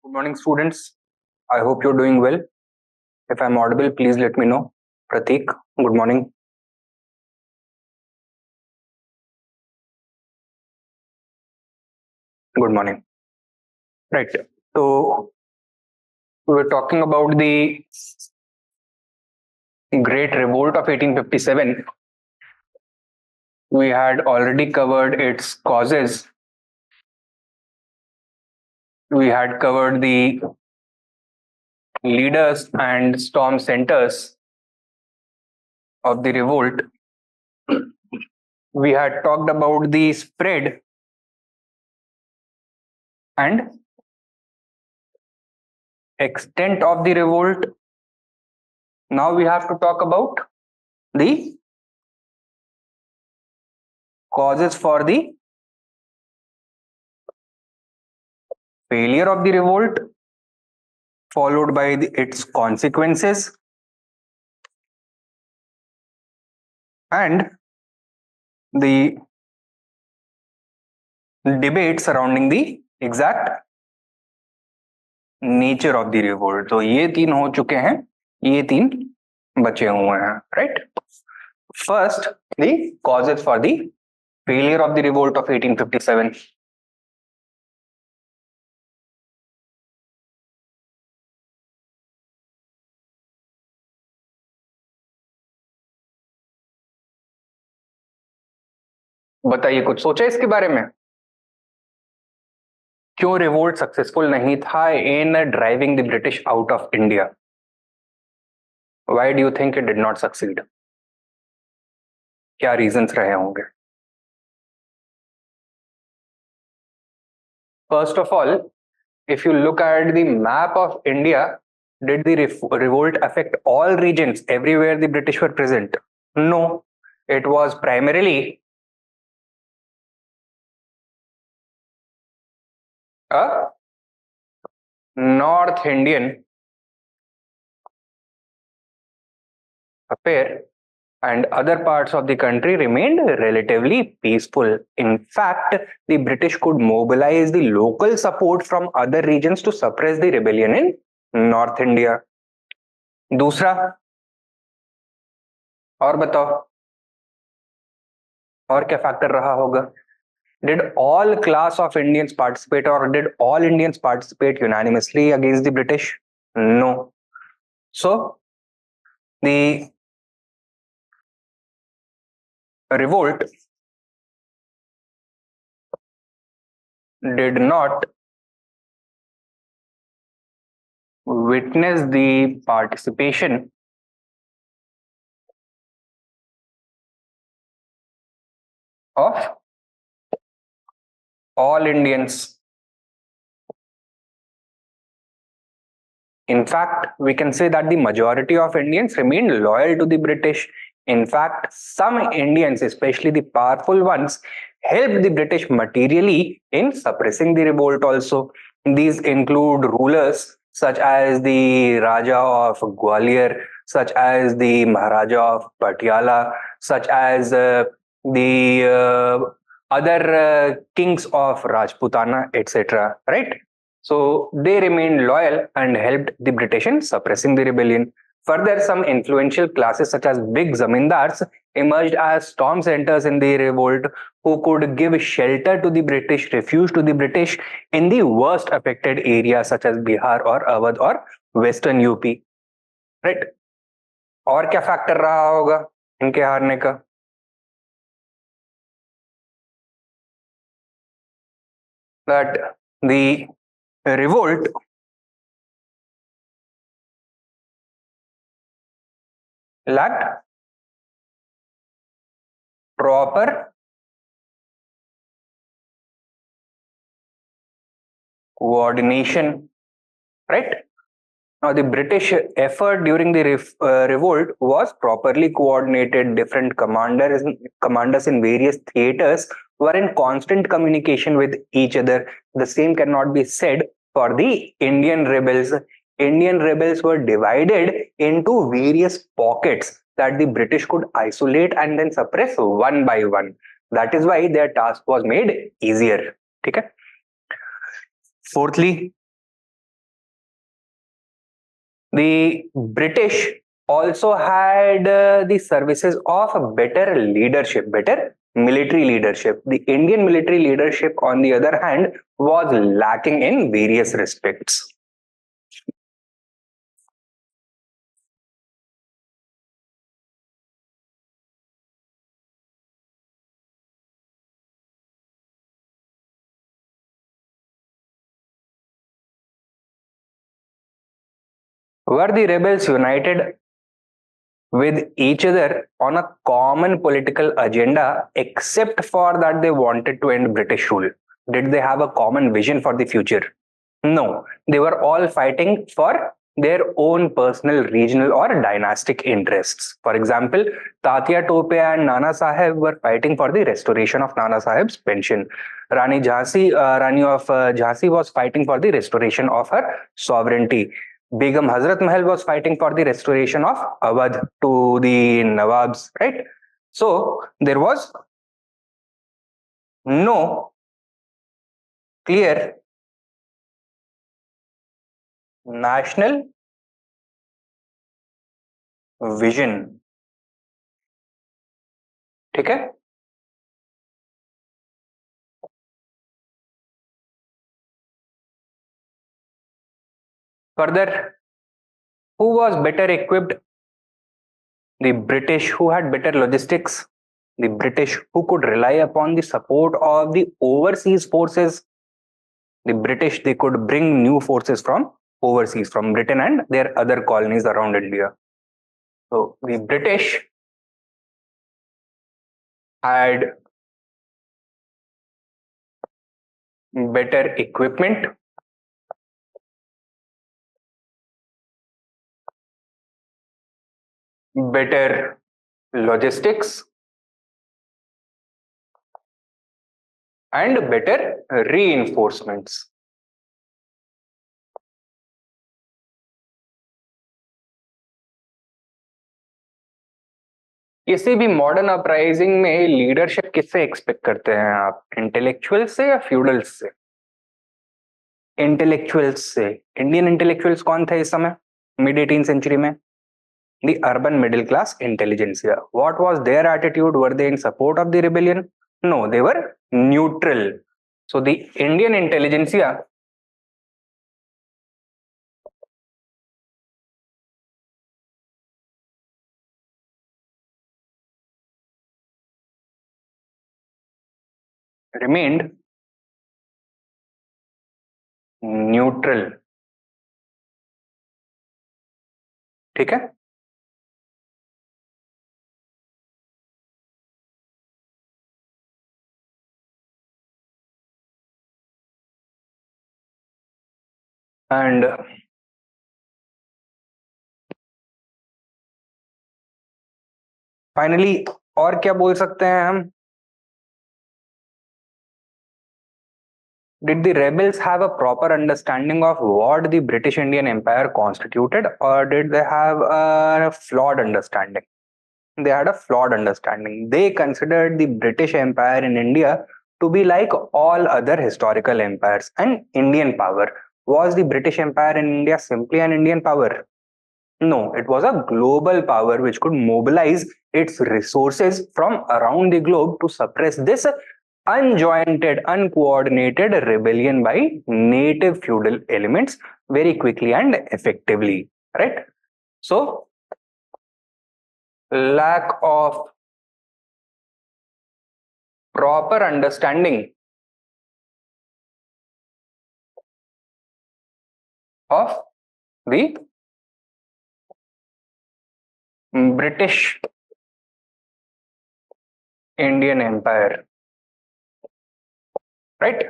Good morning, students. I hope you're doing well. If I'm audible, please let me know. Pratik, good morning. Good morning. Right. So, we were talking about the Great Revolt of 1857. We had already covered its causes. We had covered the leaders and storm centers of the revolt. We had talked about the spread and extent of the revolt. Now we have to talk about the causes for the failure of the revolt, followed by its consequences, and the debate surrounding the exact nature of the revolt. तो ये तीन हो चुके हैं, ये तीन बचे हुए हैं, right? First, the causes for the failure of the revolt of 1857. बताइए, कुछ सोचा इसके बारे में? क्यों रिवोल्ट सक्सेसफुल नहीं था इन driving the British out of India? Why do you think it did not succeed? क्या रीजंस रहे होंगे? First of all, if you look at the map of India, did the revolt affect all regions everywhere the British were present? No, it was primarily a North Indian affair, and other parts of the country remained relatively peaceful. In fact, the British could mobilize the local support from other regions to suppress the rebellion in North India. दूसरा, और बताओ, और क्या factor रहा होगा? Did all class of Indians participate, or did all Indians participate unanimously against the British? No. So, the revolt did not witness the participation of all Indians. In fact, we can say that the majority of Indians remained loyal to the British. In fact, some Indians, especially the powerful ones, helped the British materially in suppressing the revolt also. These include rulers such as the Raja of Gwalior, such as the Maharaja of Patiala, such as the other kings of Rajputana, etc. Right? So they remained loyal and helped the British in suppressing the rebellion. Further, some influential classes such as big zamindars emerged as storm centers in the revolt, who could give shelter to the British, refuge to the British in the worst affected areas such as Bihar or Awadh or Western UP. Right? और क्या factor रहा होगा इनके हारने का? That the revolt lacked proper coordination, right? Now, the British effort during the revolt was properly coordinated. Different commanders in various theaters were in constant communication with each other. The same cannot be said for the Indian rebels. Indian rebels were divided into various pockets that the British could isolate and then suppress one by one. That is why their task was made easier. Okay? Fourthly, The British also had the services of better leadership, better military leadership. The Indian military leadership, on the other hand, was lacking in various respects. Were the rebels united with each other on a common political agenda, except for that they wanted to end British rule? Did they have a common vision for the future? No, they were all fighting for their own personal, regional, or dynastic interests. For example, Tatya Tope and Nana Sahib were fighting for the restoration of Nana Sahib's pension. Rani of Jhansi was fighting for the restoration of her sovereignty. Begum Hazrat Mahal was fighting for the restoration of Awadh to the Nawabs, right? So there was no clear national vision. ठीक है. Further, who was better equipped? The British, who had better logistics. The British, who could rely upon the support of the overseas forces. The British, they could bring new forces from overseas, from Britain and their other colonies around India. So the British had better equipment, better logistics, and better reinforcements. किसी भी modern uprising में leadership किससे expect करते हैं आप? Intellectuals से या feudals से? इंटेलेक्चुअल्स से. इंडियन इंटेलेक्चुअल्स कौन थे इस समय मिड 18th सेंचुरी में? The urban middle class intelligentsia. What was their attitude? Were they in support of the rebellion? No, they were neutral. So the Indian intelligentsia remained neutral. ठीक है. And finally और क्या बोल सकते हैं हम? Did the rebels have a proper understanding of what the British Indian Empire constituted, or did they have a flawed understanding? They had a flawed understanding. They considered the British Empire in India to be like all other historical empires, an Indian power. Was the British Empire in India simply an Indian power? No, it was a global power which could mobilize its resources from around the globe to suppress this unjointed, uncoordinated rebellion by native feudal elements very quickly and effectively, right? So, lack of proper understanding of the British Indian Empire, right?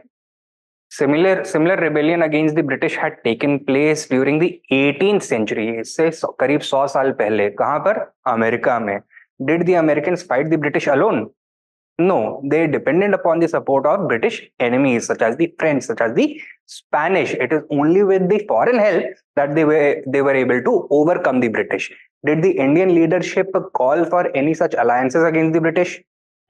Similar rebellion against the British had taken place during the 18th century. इससे करीब 100 साल पहले. कहां पर? America में. Did the Americans fight the British alone? No, they depended upon the support of British enemies such as the French, such as the Spanish. It is only with the foreign help that they were able to overcome the British. Did the Indian leadership call for any such alliances against the British?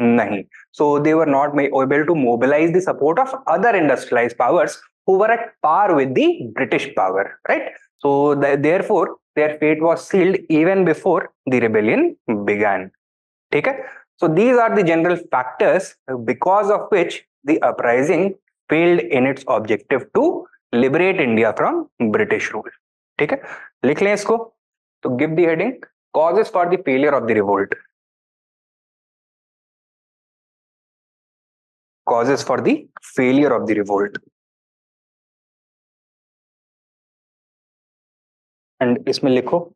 Nahi. So they were not able to mobilize the support of other industrialized powers who were at par with the British power, right? So therefore their fate was sealed even before the rebellion began. Okay? So these are the general factors because of which the uprising failed in its objective to liberate India from British rule. ठीक है, लिख लें इसको. तो give the heading causes for the failure of the revolt. Causes for the failure of the revolt. And इसमें लिखो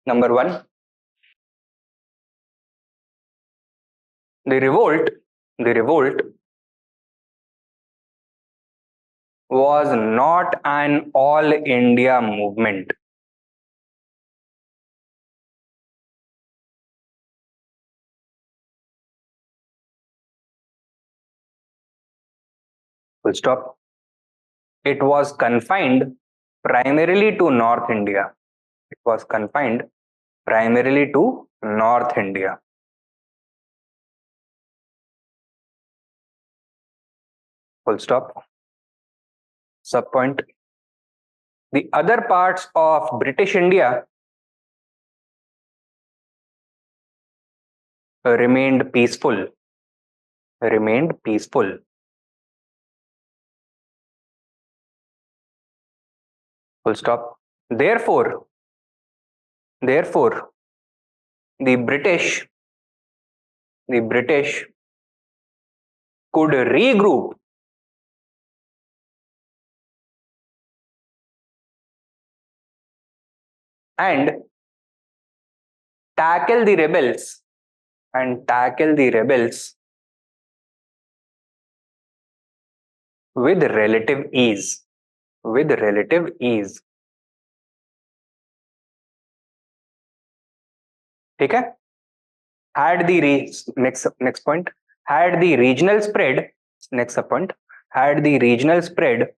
number 1, the revolt was not an all India movement. Full stop. It was confined primarily to North India. It was confined primarily to North India. Full stop. Subpoint. The other parts of British India remained peaceful. Remained peaceful. Full stop. Therefore, the British could regroup and tackle the rebels with relative ease. With relative ease. ठीक है? Had the next point. Had the regional spread. Next point. Had the regional spread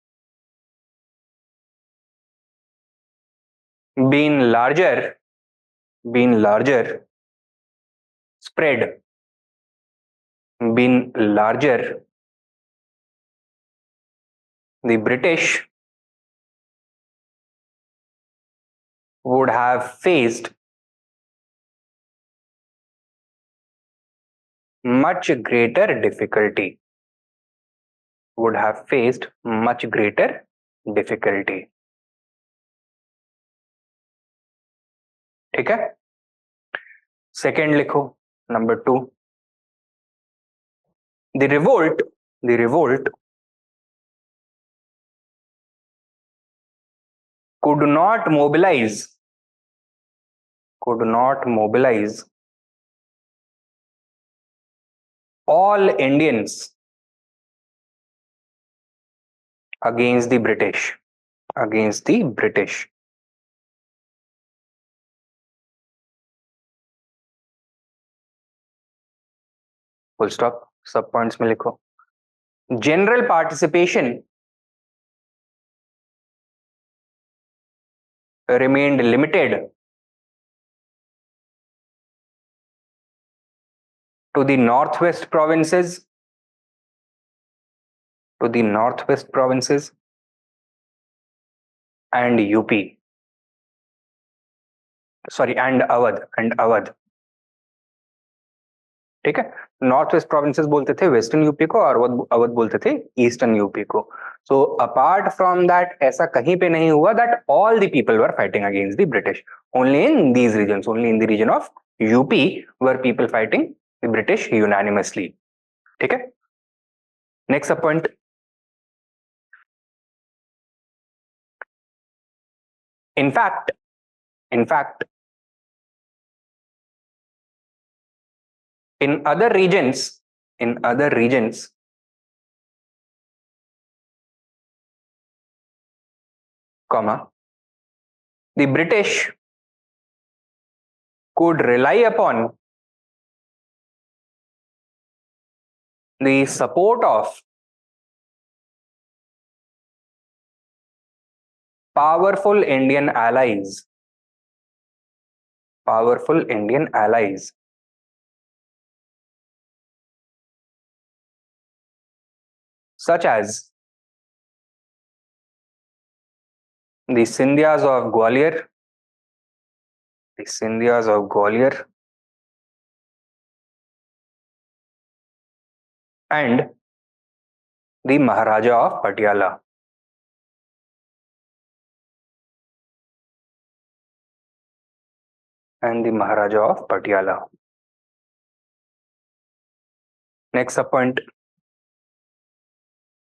been larger. Spread been larger. The British would have faced much greater difficulty. Would have faced much greater difficulty. ठीक है? Second लिखो, number 2. The revolt could not mobilize all Indians against the British. Full stop. Sub points में लिखो. General participation remained limited to the northwest provinces and UP. Sorry, and Awadh. ठीक है? North west provinces बोलते थे western UP को और अवध बोलते थे ईस्टर्न यूपी को. सो अपार्ट फ्रॉम दैट ऐसा कहीं पे नहीं हुआ that all the people were fighting against the British. Only in these regions, only in the region of UP were people fighting the British unanimously. ठीक है? Next sub point. In fact, in other regions, the British could rely upon the support of powerful Indian allies. Such as the Scindias of Gwalior, the Scindias of Gwalior, and the Maharaja of Patiala. And the Maharaja of Patiala. Next up point.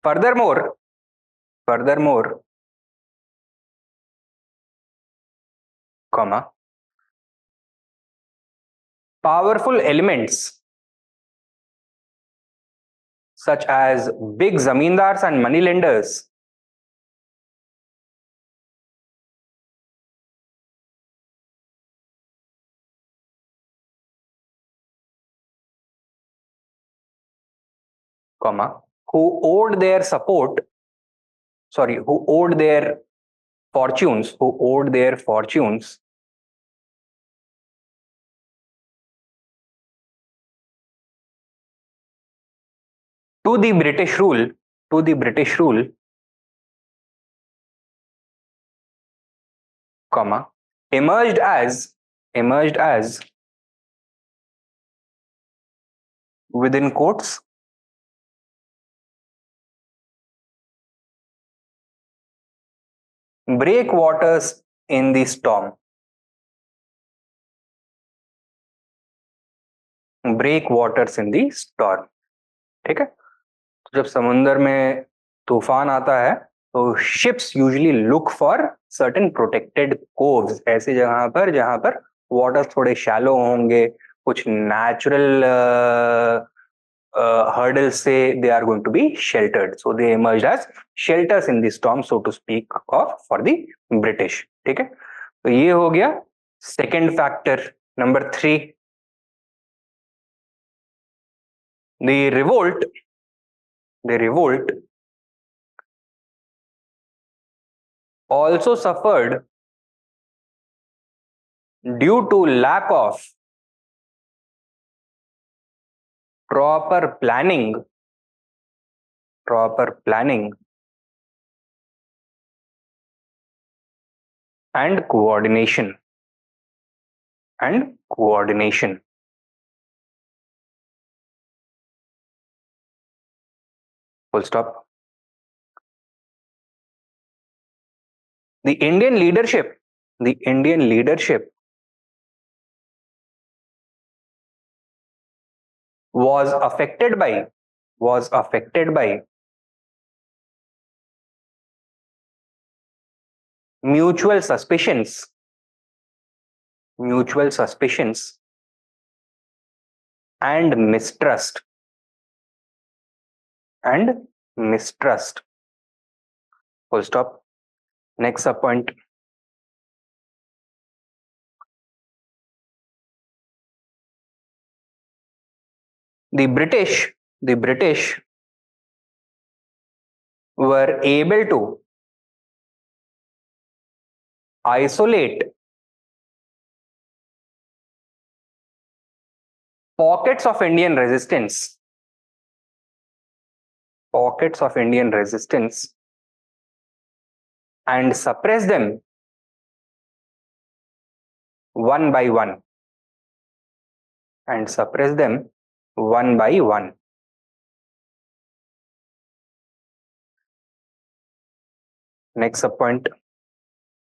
Furthermore, comma, powerful elements such as big zamindars and moneylenders comma, who owed their support, who owed their fortunes, to the British rule, comma, emerged as within quotes breakwaters in the storm. Breakwaters in the storm. ठीक है, तो जब समुंदर में तूफान आता है तो ships usually look for certain protected coves, ऐसी जगह पर जहां पर वाटर थोड़े शैलो होंगे, कुछ नेचुरल hurdles से they are going to be sheltered, so they emerged as shelters in the storm, so to speak, of for the British. ठीक है, तो ये हो गया second factor. Number 3, the revolt also suffered due to lack of proper planning and coordination. Full stop. The Indian leadership was affected by mutual suspicions and mistrust. Full stop. Next up point. The British were able to isolate pockets of Indian resistance and suppress them one by one. Next up point.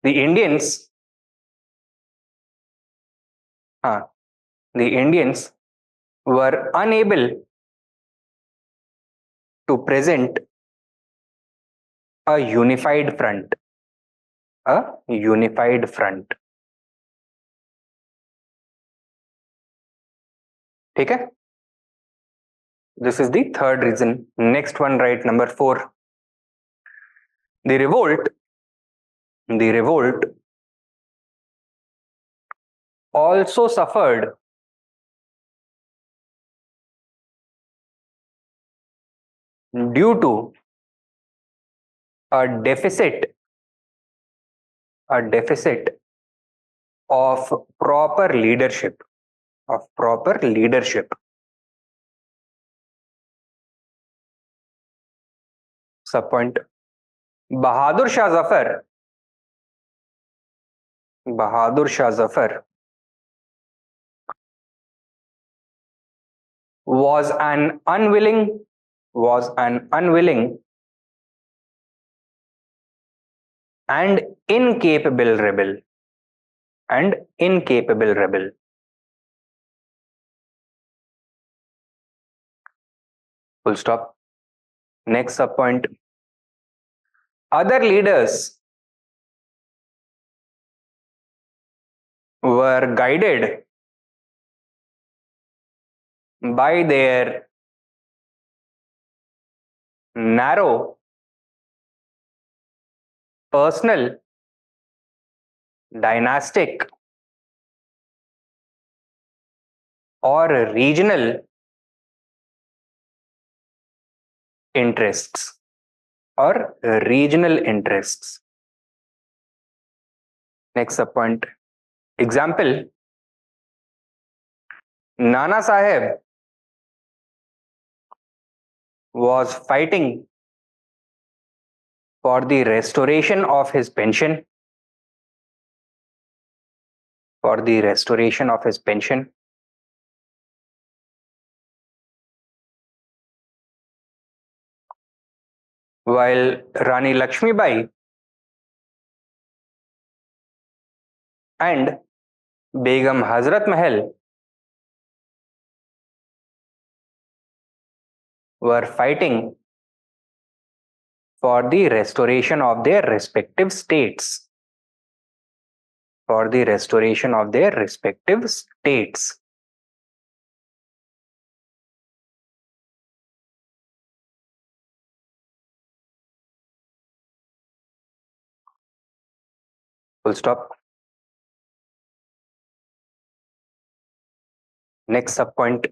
The Indians were unable to present a unified front. ठीक है, this is the third reason. Next one, right, number 4. The revolt also suffered due to a deficit of proper leadership. Subpoint. Bahadur Shah Zafar Bahadur Shah Zafar was an unwilling and incapable rebel. Full stop. Next sub point. Other leaders were guided by their narrow personal, dynastic, or regional interests. Next sub point. Example: Nana Sahib was fighting for the restoration of his pension. While Rani Lakshmibai and Begum Hazrat Mahal were fighting for the restoration of their respective states. Full stop. Next sub point.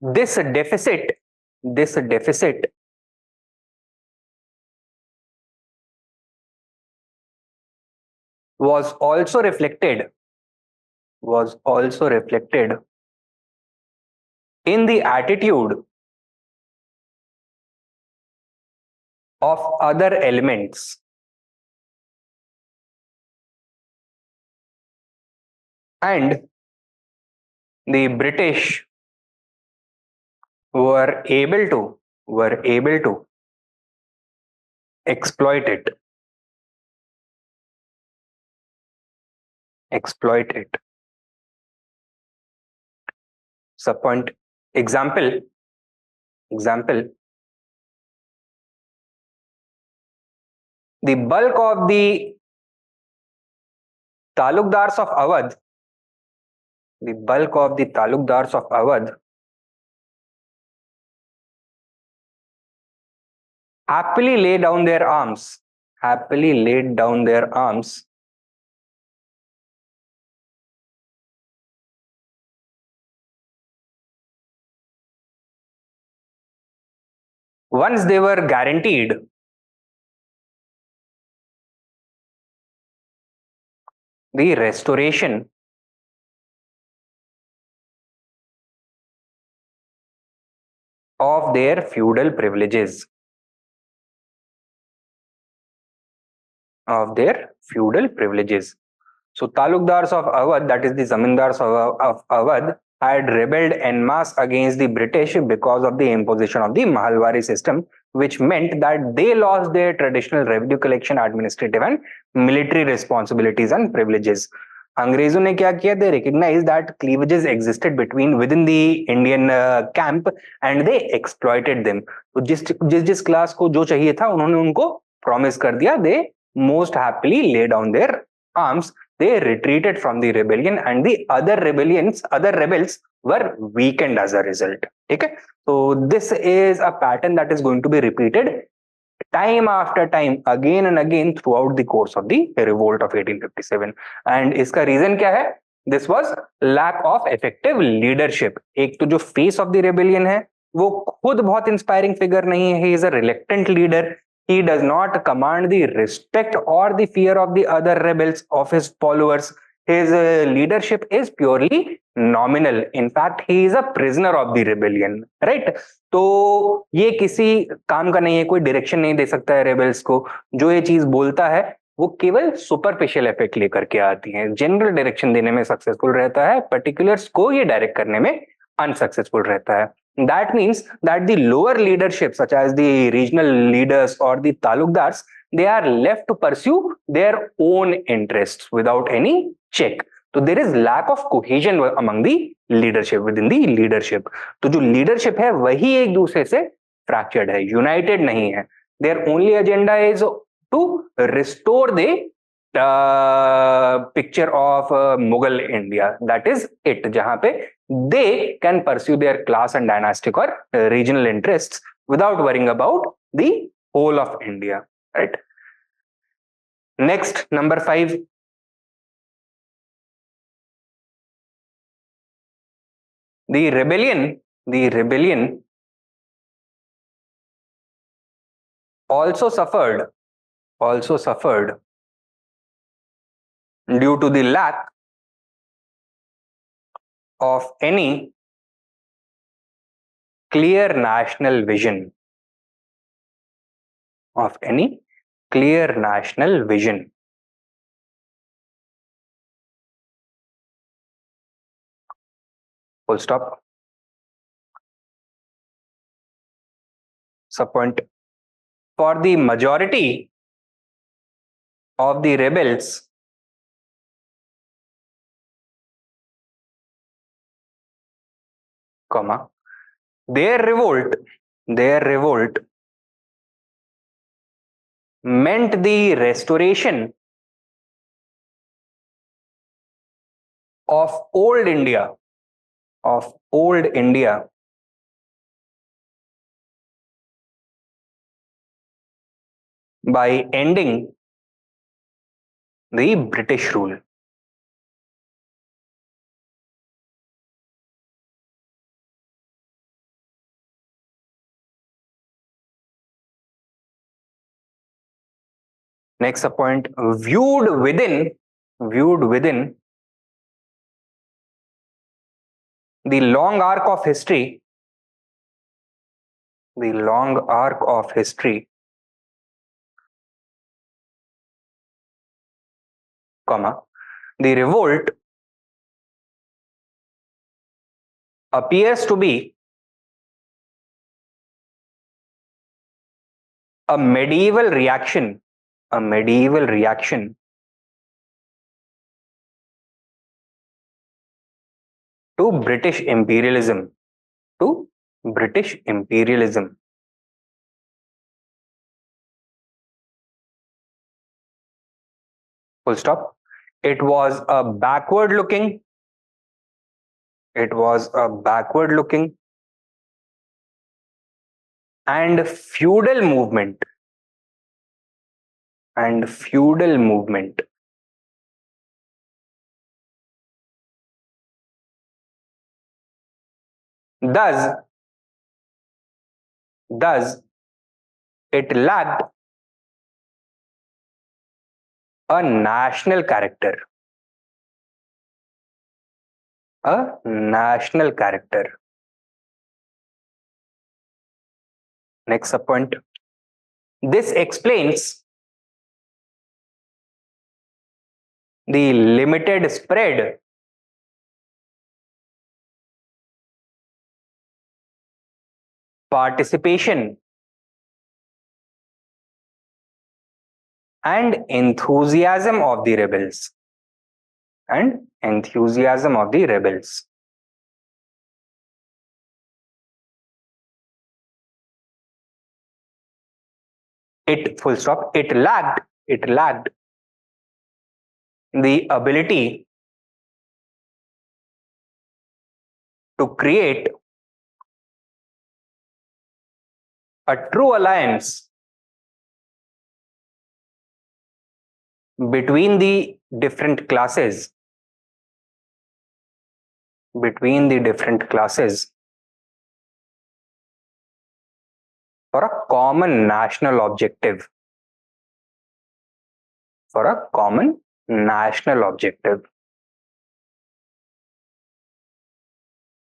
This deficit was also reflected in the attitude of other elements and the British were able to exploit it. Subpoint. Example: the bulk of the talukdars of Awadh happily laid down their arms once they were guaranteed the restoration of their feudal privileges. So talukdars of Awadh, that is the zamindars of Awadh, had rebelled en masse against the British because of the imposition of the Mahalwari system, which meant that they lost their traditional revenue collection, administrative and military responsibilities and privileges. अंग्रेजों ने क्या किया? They recognized that cleavages existed within the Indian camp and they exploited them. तो जिस class को जो चाहिए था उन्होंने उनको प्रॉमिस कर दिया. They most happily lay down their arms. They retreated from the rebellion and the other rebels were weakened as a result. Okay, so this is a pattern that is going to be repeated time after time, again and again throughout the course of the revolt of 1857. And इसका reason क्या है? This was lack of effective leadership. एक तो जो face of the rebellion है वो खुद बहुत inspiring figure नहीं है. He is a reluctant leader. He does not command the respect or the fear of the other rebels, of his followers. His leadership is purely nominal. In fact, he is a prisoner of the rebellion, right? तो ये किसी काम का नहीं है, कोई direction नहीं दे सकता है रेबल्स को. जो ये चीज बोलता है वो केवल सुपरफिशियल इफेक्ट लेकर के आती हैं, जनरल डायरेक्शन देने में सक्सेसफुल रहता है, पर्टिकुलर्स को ये डायरेक्ट करने में अनसक्सेसफुल रहता है. That means that the lower leadership, such as the regional leaders or the talukdars, they are left to pursue their own interests without any check. So there is lack of cohesion among the leadership, within the leadership. तो जो leadership है वही एक दूसरे से fractured है, united नहीं है. Their only agenda is to restore the picture of Mughal India. That is it. जहाँ पे they can pursue their class and dynastic or regional interests without worrying about the whole of India. Right. Next, number 5. The rebellion also suffered due to the lack of any clear national vision. Full stop. Subpoint. For the majority of the rebels, their revolt meant the restoration of old India by ending the British rule. Next point, viewed within the long arc of history, the revolt appears to be a medieval reaction to British imperialism. Full stop. It was a backward looking and feudal movement. Thus, it lacked a national character. Next point. This explains the limited spread participation and enthusiasm of the rebels. It lacked the ability to create a true alliance between the different classes for a common national objective.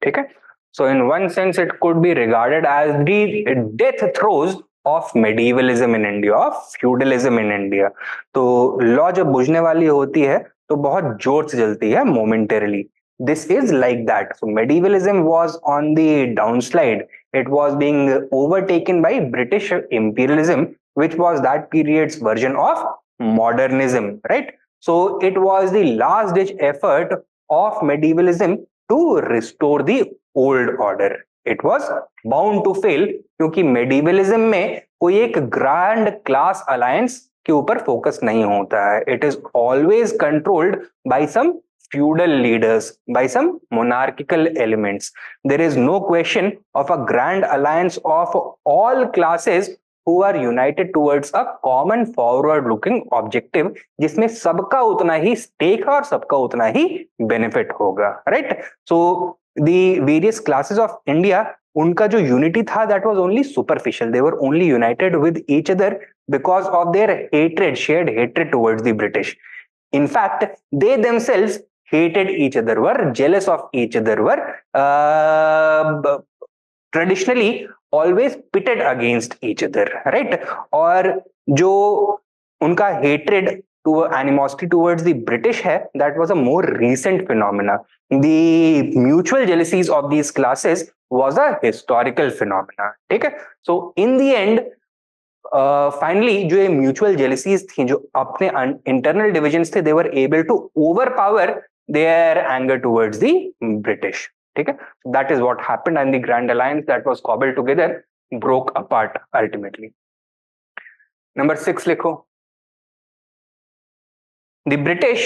Okay? So in one sense, it could be regarded as the death throes of medievalism in India, of feudalism in India. तो लॉ जब बुझने वाली होती है तो बहुत जोर से जलती है momentarily. This is like that. So medievalism was on the downslide, it was being overtaken by British imperialism, which was that period's version of modernism, right? So it was the last ditch effort of medievalism to restore the old order. It was bound to fail क्योंकि मेडिवलिज्म में कोई एक grand class alliance के ऊपर focus नहीं होता है। It is always controlled by some feudal leaders, by some monarchical elements. There is no question of a grand alliance of all classes who are united towards a common forward looking objective, जिसमें सबका उतना ही stake है और सबका उतना ही benefit होगा, right? So the various classes of India, उनका जो unity था, that was only superficial. They were only united with each other because of their hatred, shared hatred towards the British. In fact, they themselves hated each other, were jealous of each other, were traditionally always pitted against each other, right? और जो उनका hatred to animosity towards the British है, that was a more recent phenomena. The mutual jealousies of these classes was a historical phenomena. ठीक है? So in the end, finally जो ये mutual जेलिसीज थी, जो अपने इंटरनल डिविजन्स थे, they were able to overpower their anger towards the British. ठीक है, that is what happened and the grand alliance that was cobbled together broke apart ultimately. Number 6 लिखो। The British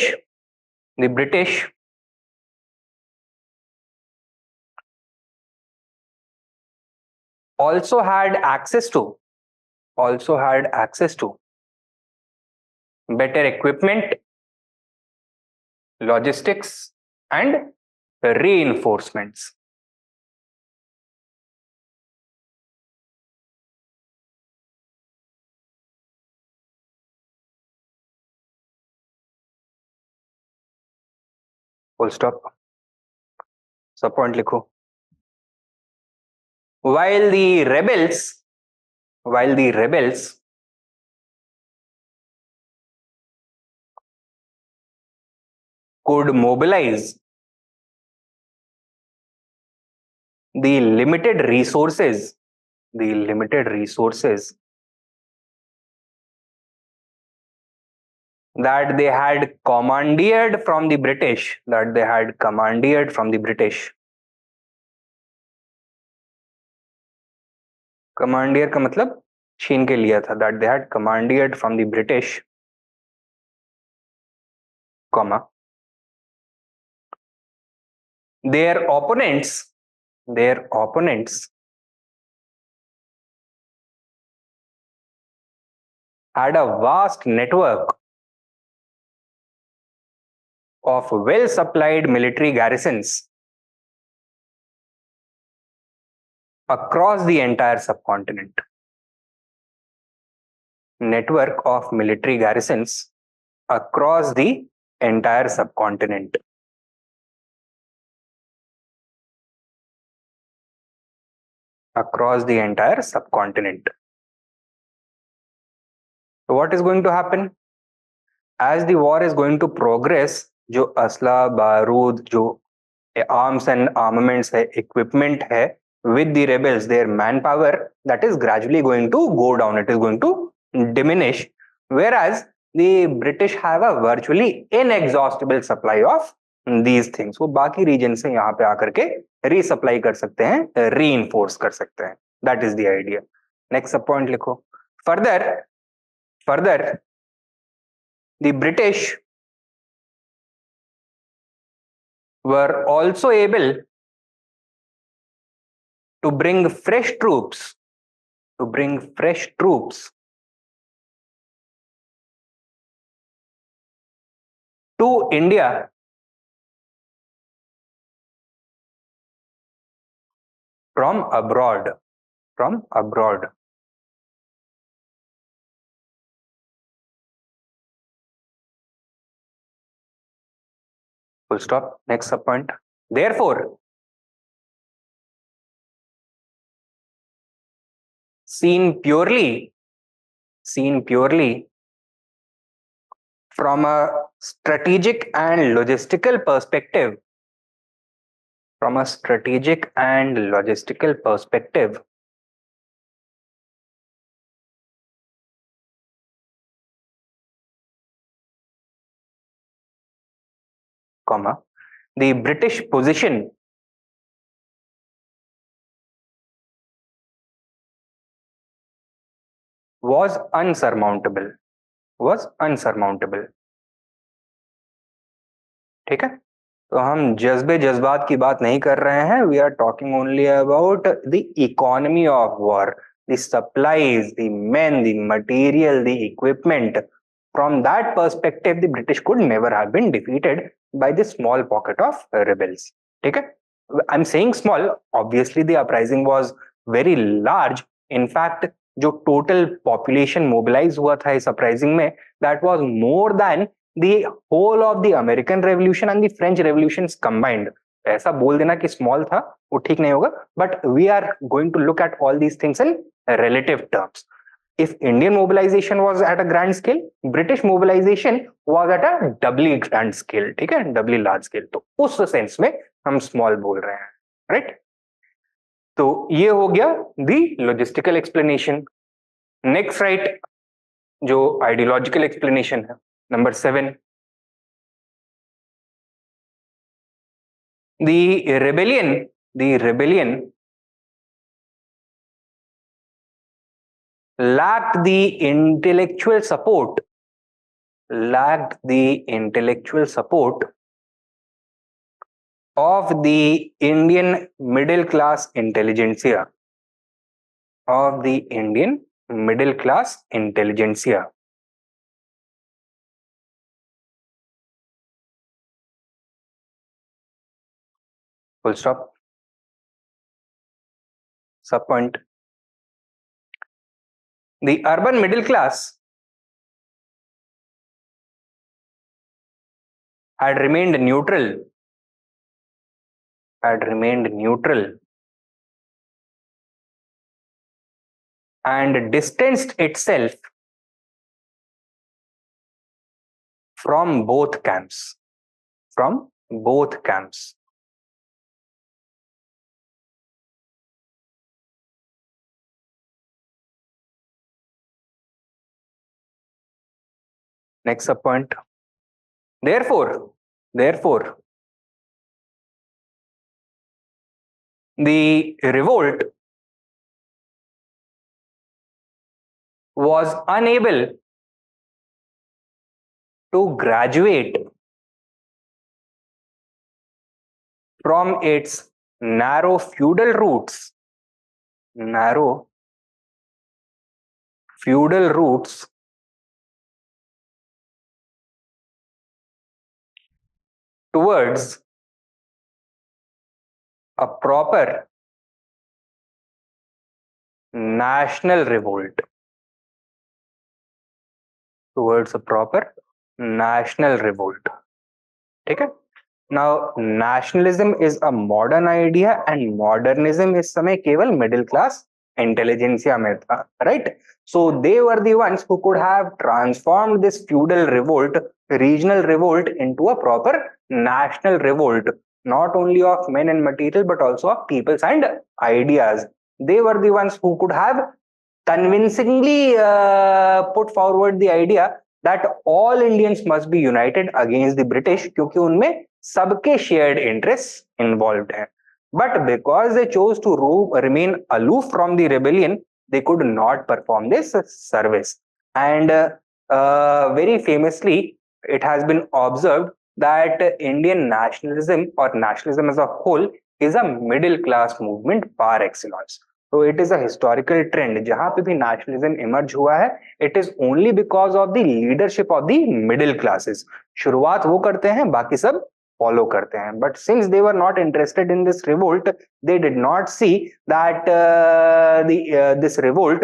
also had access to better equipment, logistics and reinforcements. Full stop. सब point लिखो। while the rebels could mobilize the limited resources that they had commandeered from the British, commandeer का मतलब छीन के लिया था, that they had commandeered from the British, comma, their opponents had a vast network of well supplied military garrisons across the entire subcontinent. Network of military garrisons across the entire subcontinent. Across the entire subcontinent. So what is going to happen? As the war is going to progress, जो असला बारूद, जो arms and armaments है, equipment है, with the rebels, their manpower, that is gradually going to go down. It is going to diminish. Whereas the British have a virtually inexhaustible supply of these things. वो बाकी region से यहाँ पे आकर के resupply कर सकते हैं, reinforce कर सकते हैं. That is the idea. Next sub point लिखो. Further, the British were also able to bring fresh troops to India from abroad. Full stop. Next sub point. Therefore, seen purely from a strategic and logistical perspective, comma, the British position was unsurmountable. ठीक है, तो हम जज्बे जज्बात की बात नहीं कर रहे हैं. We are talking only about the economy of war, the supplies, the men, the material, the equipment. From that perspective, the British could never have been defeated by the small pocket of rebels. ठीक है, I'm saying small. Obviously, the uprising was very large. In fact, जो total population mobilize हुआ था इस uprising में, that was more than the whole of the American Revolution and the French Revolutions combined. ऐसा बोल देना कि small था वो ठीक नहीं होगा. But we are going to look at all these things in relative terms. If Indian mobilization was at a grand scale, British mobilization was at a doubly grand scale. ठीक है, doubly large scale. तो उस sense में हम small बोल रहे हैं, right? तो ये हो गया the logistical explanation. Next, right, जो ideological explanation है, number 7. The rebellion lacked the intellectual support of the Indian middle class intelligentsia. Full stop. Sub point. The urban middle class had remained neutral and distanced itself from both camps. Next sub point. Therefore, the revolt was unable to graduate from its narrow feudal roots towards a proper national revolt. ठीक है. Now, nationalism is a modern idea and modernism इस समय केवल middle class intelligentsia में था, right? So they were the ones who could have transformed this feudal revolt, regional revolt, into a proper national revolt, not only of men and material but also of peoples and ideas. They were the ones who could have convincingly put forward the idea that all Indians must be united against the British क्योंकि उनमें सबके shared interests involved हैं. But because they chose to remain aloof from the rebellion, they could not perform this service. And very famously, it has been observed that Indian nationalism or nationalism as a whole is a middle class movement par excellence. So it is a historical trend. जहां पे भी nationalism emerge हुआ है, it is only because of the leadership of the middle classes. शुरुआत वो करते हैं, बाकी सब follow करते हैं. But since they were not interested in this revolt, they did not see that this revolt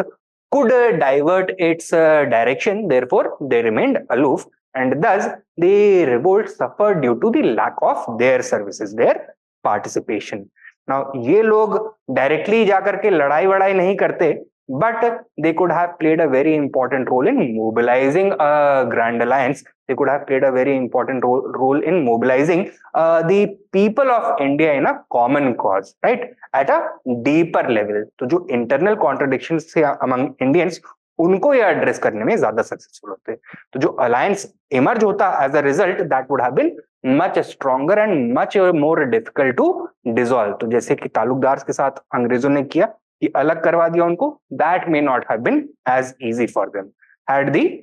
could divert its direction. Therefore, they remained aloof, and thus the revolt suffered due to the lack of their services, their participation. Now, ये लोग directly जाकर के लड़ाई वड़ाई नहीं करते. but they could have played a very important role in mobilizing a grand alliance. They could have played a very important role in mobilizing the people of India in a common cause, right? At a deeper level. तो जो internal contradictions थे among Indians, उनको ये address करने में ज्यादा successful होते. तो जो alliance emerge होता as a result, that would have been much stronger and much more difficult to dissolve. तो जैसे कि तालुकदार के साथ अंग्रेजों ने किया कि अलग करवा दिया उनको, that may not have been as easy for them had the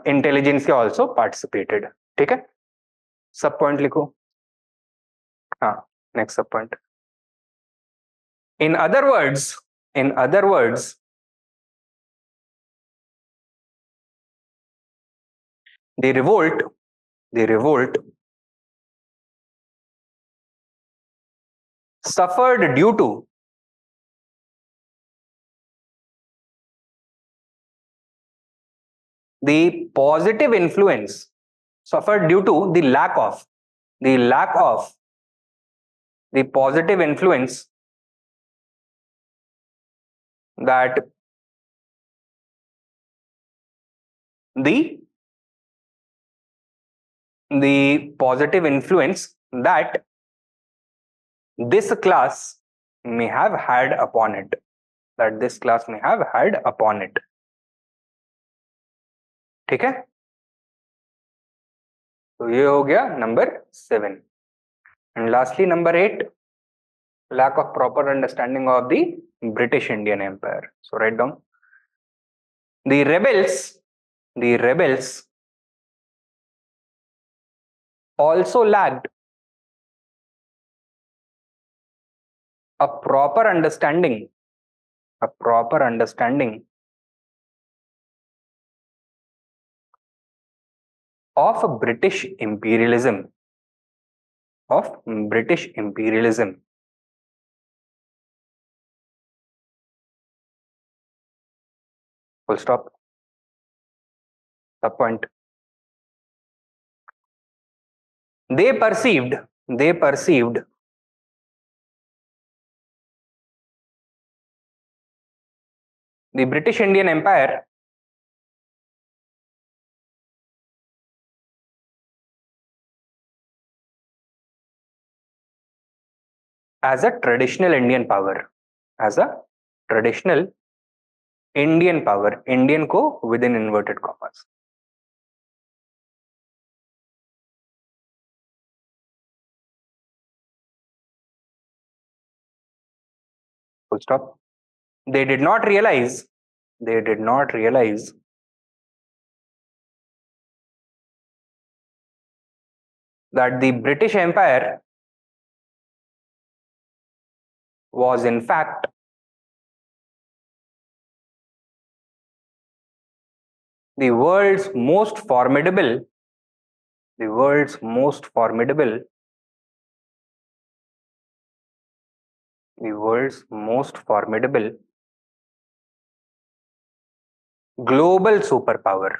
intelligence also participated. ठीक है, सब पॉइंट लिखो. हाँ, next sub point. in other words the revolt suffered due to the positive influence, suffered due to the lack of the positive influence that the positive influence that this class may have had upon it, ठीक है. तो ये हो गया number 7. And lastly number 8, lack of proper understanding of the British Indian Empire. So write down. The rebels also lacked a proper understanding of British imperialism. Full stop. Sub point. They perceived the British Indian Empire as a traditional Indian power, Indian को within inverted commas. Full stop. They did not realize that the British Empire was in fact the world's most formidable global superpower.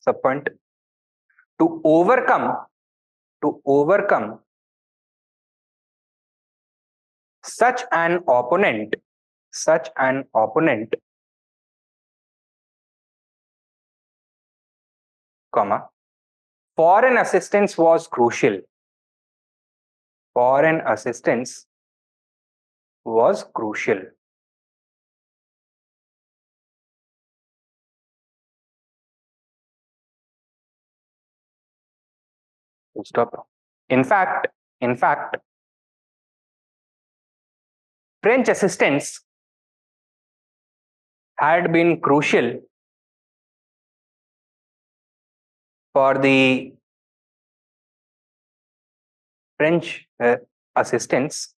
Subpoint. To overcome such an opponent, foreign assistance was crucial. Stop. In fact, French assistance had been crucial for the French assistance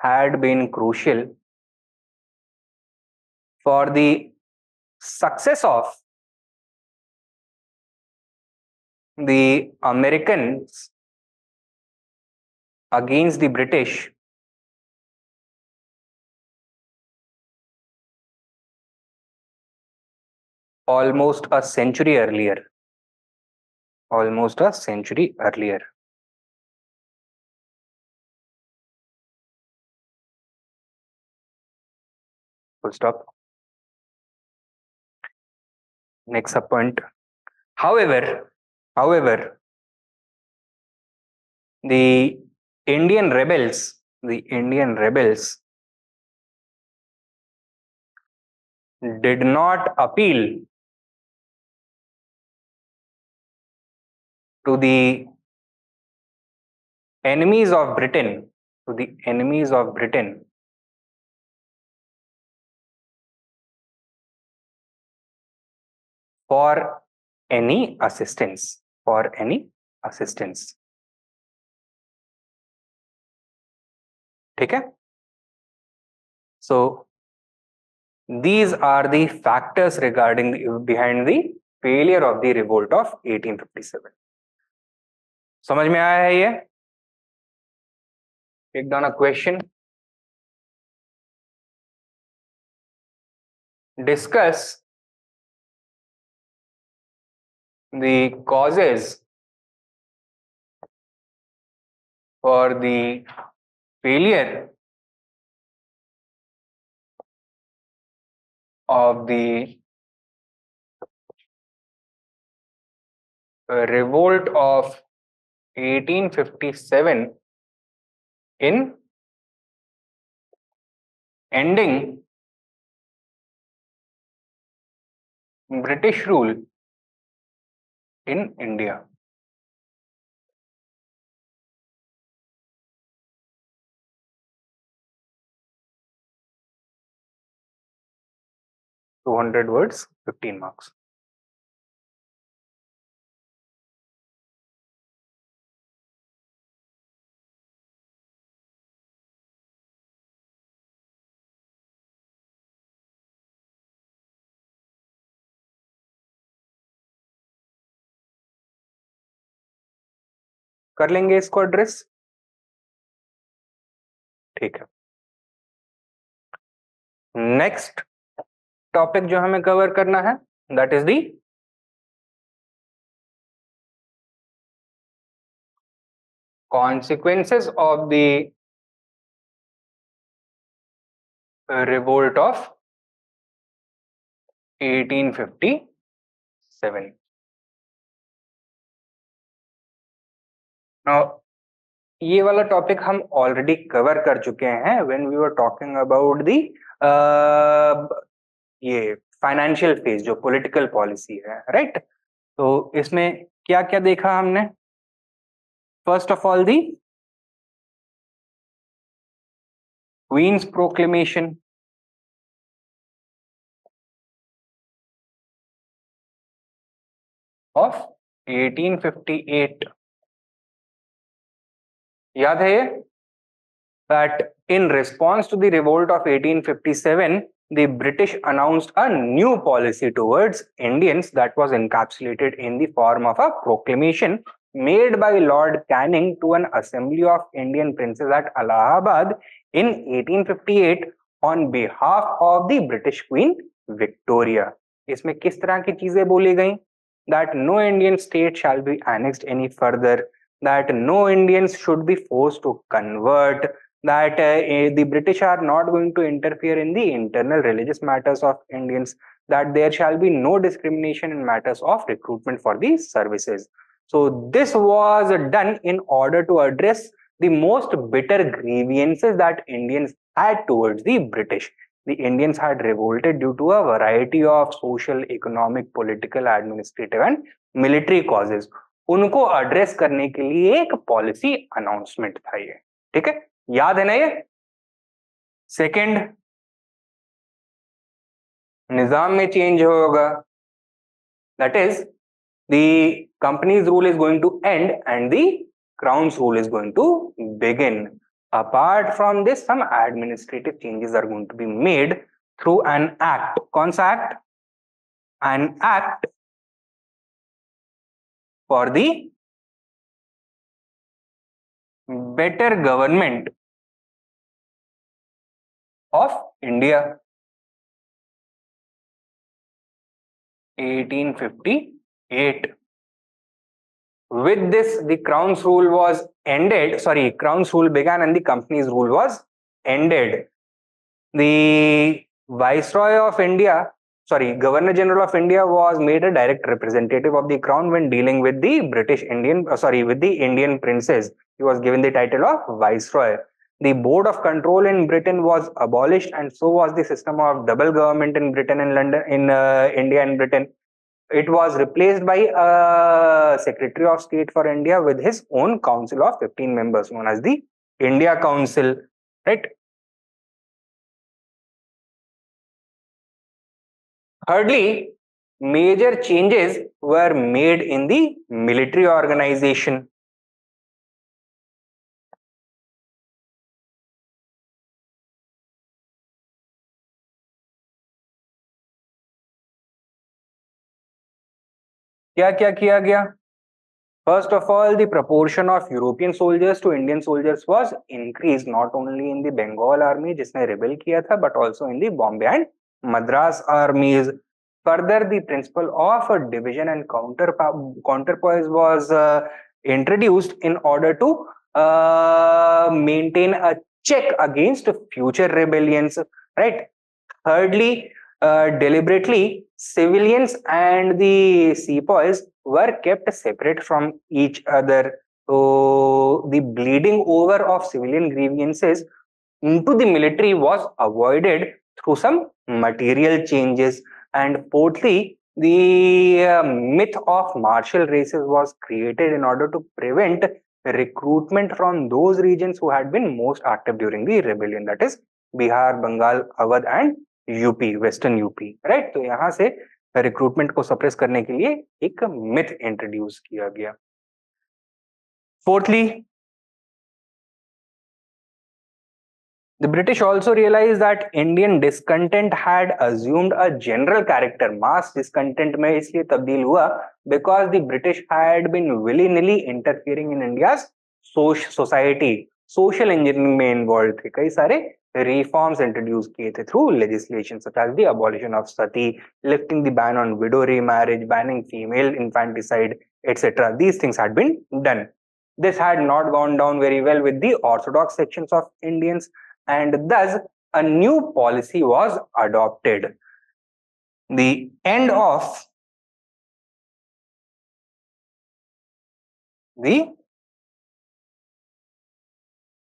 had been crucial for the success of the Americans against the British almost a century earlier. almost a century earlier. Full stop. Next up point. However, the Indian rebels did not appeal to the enemies of Britain, for any assistance. ठीक है? So these are the factors behind the failure of the revolt of 1857. समझ में आया है ये? Take down a question. Discuss the causes for the failure of the revolt of 1857 in ending British rule in India. (200 words, 15 marks. कर लेंगे इसको address. ठीक है. नेक्स्ट टॉपिक जो हमें कवर करना है, that is the consequences of the revolt of 1857. Now, ये वाला टॉपिक हम ऑलरेडी कवर कर चुके हैं when we were talking about the ये फाइनेंशियल फेज जो पॉलिटिकल पॉलिसी है, राइट? तो इसमें क्या क्या देखा हमने? First of all the queen's proclamation of 1858. याद है ये? That in response to the revolt of 1857, the British announced a new policy towards Indians that was encapsulated in the form of a proclamation made by Lord Canning to an assembly of Indian princes at Allahabad in 1858 on behalf of the British Queen Victoria. इसमें किस तरह की चीजें बोली गई? That no Indian state shall be annexed any further, that no Indians should be forced to convert, that the British are not going to interfere in the internal religious matters of Indians, that there shall be no discrimination in matters of recruitment for these services. So this was done in order to address the most bitter grievances that Indians had towards the British. The Indians had revolted due to a variety of social, economic, political, administrative and military causes. उनको address करने के लिए एक policy announcement था ये, ठीक है? याद है ना ये? सेकंड, निजाम में चेंज होगा, that is the company's rule is going to end and the crown's rule is going to begin. Apart from this some administrative changes are going to be made through an act. कौन सा act? An act for the better government of India. 1858. With this, the crown's rule was ended. Sorry, crown's rule began and the company's rule was ended. The Viceroy of India, sorry, Governor General of India was made a direct representative of the crown when dealing with the with the Indian princes. He was given the title of Viceroy. The Board of Control in Britain was abolished, and so was the system of double government in Britain and London, in India and Britain. It was replaced by a Secretary of State for India with his own council of 15 members, known as the India Council, right? Thirdly, major changes were made in the military organization. क्या क्या किया गया? First of all, the proportion of European soldiers to Indian soldiers was increased not only in the Bengal army, जिसने rebel किया था, but also in the Bombay and Madras armies. Further, the principle of a division and counterpoise was introduced in order to maintain a check against future rebellions, right? Thirdly, deliberately, civilians and the sepoys were kept separate from each other. So, the bleeding over of civilian grievances into the military was avoided through some material changes. And fourthly, the myth of martial races was created in order to prevent recruitment from those regions who had been most active during the rebellion, that is Bihar, Bengal, Awadh and UP, western UP, right? तो यहां से recruitment को suppress करने के लिए एक myth introduce किया गया. Fourthly, the British also realized that Indian discontent had assumed a general character. Mass discontent में इसलिए तब्दील हुआ because the British had been willy-nilly interfering in India's society. Social engineering में involved थे. कई सारे reforms introduced किए थे through legislation such as the abolition of sati, lifting the ban on widow remarriage, banning female infanticide, etc. These things had been done. This had not gone down very well with the orthodox sections of Indians, and thus a new policy was adopted. The end of the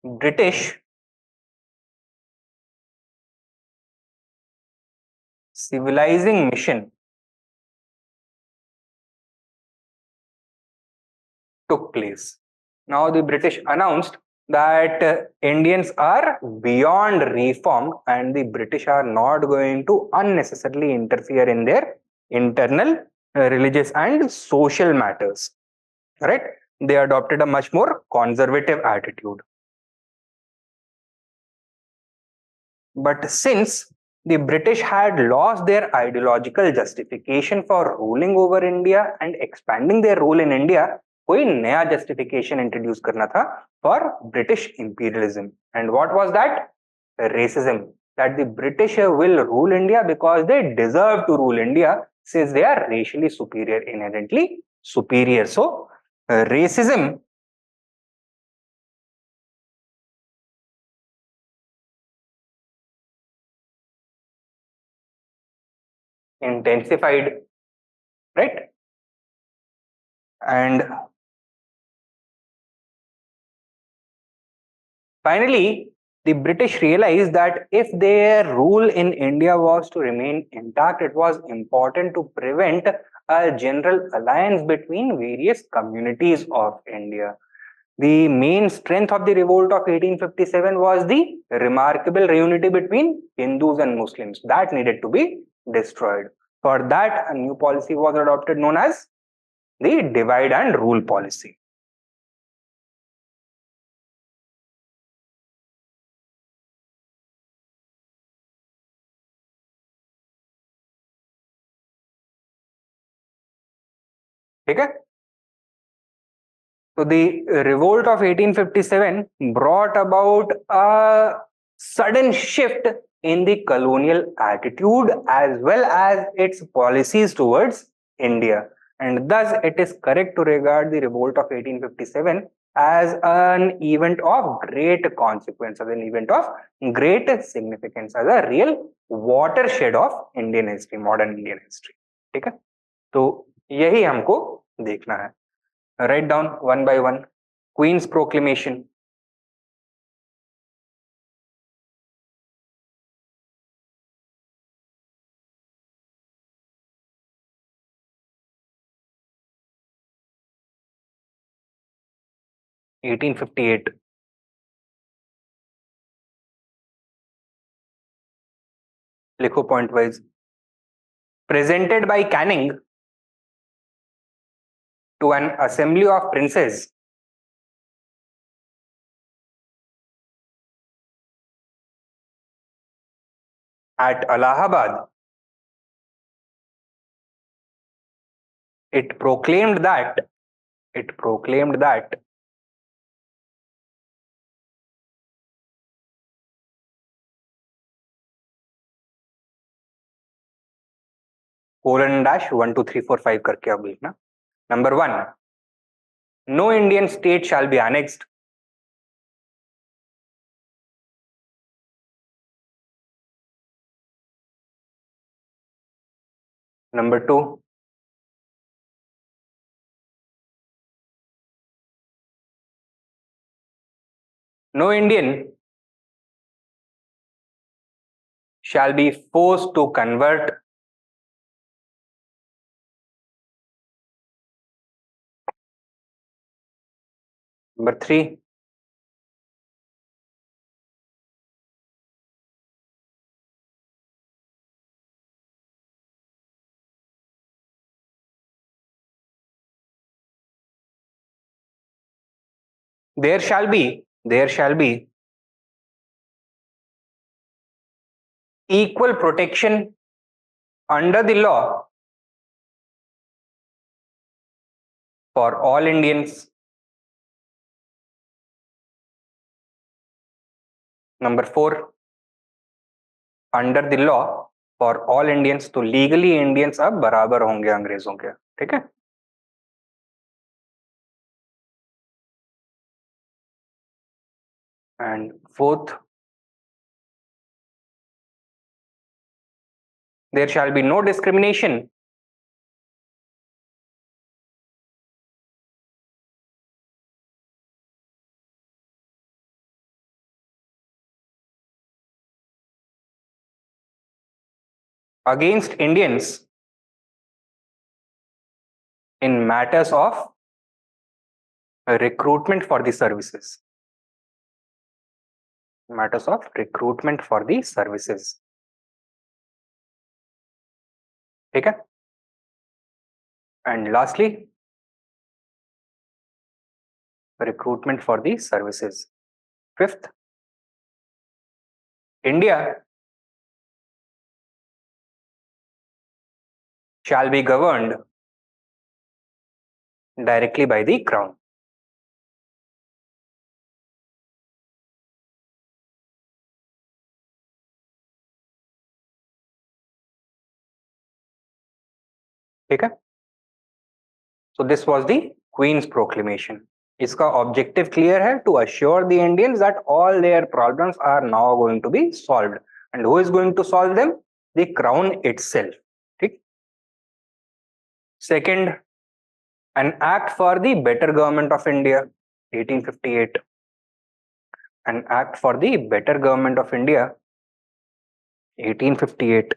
British civilizing mission took place. Now the British announced that Indians are beyond reform and the British are not going to unnecessarily interfere in their internal religious and social matters, right? They adopted a much more conservative attitude. But since the British had lost their ideological justification for ruling over India and expanding their rule in India, कोई नया justification introduce करना था for British imperialism. And what was that? Racism. That the British will rule India because they deserve to rule India since they are racially superior, inherently superior. So, racism intensified, right? And finally, the British realized that if their rule in India was to remain intact, it was important to prevent a general alliance between various communities of India. The main strength of the revolt of 1857 was the remarkable unity between Hindus and Muslims that needed to be destroyed. For that, a new policy was adopted known as the divide and rule policy. ठीक है? So the revolt of 1857 brought about a sudden shift in the colonial attitude as well as its policies towards India. and thus it is correct to regard the revolt of 1857 as an event of great consequence, as an event of great significance, as a real watershed of Indian history, modern Indian history. ठीक है, तो यही हमको देखना है. Write down one by one. Queen's Proclamation. (1858). लिखो point wise. Presented by Canning to an assembly of princes at Allahabad, it proclaimed that :1 2 3 4 5 करके अब लिखना. Number 1, no Indian state shall be annexed. Number 2, no Indian shall be forced to convert Number 3, there shall be equal protection under the law for all Indians. Number 4, under the law for all Indians, तो legally Indians अब बराबर होंगे अंग्रेजों के. ठीक है, and 4th, there shall be no discrimination against Indians in matters of recruitment for the services. Matters of recruitment for the services. ठीक है, and lastly, recruitment for the services. 5th, India shall be governed directly by the crown. ठीक है, so this was the Queen's Proclamation. इसका objective clear है, to assure the Indians that all their problems are now going to be solved. And who is going to solve them? The crown itself. ठीक. Second, an act for the better government of India, 1858. An act for the better government of India, 1858.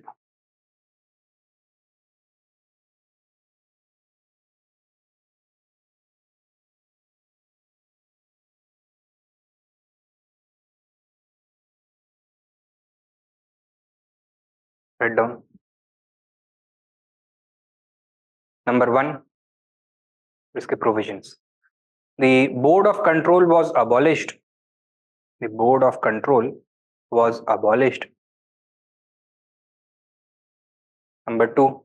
Write down. Number 1, इसके provisions. The Board of Control was abolished. The Board of Control was abolished. Number 2,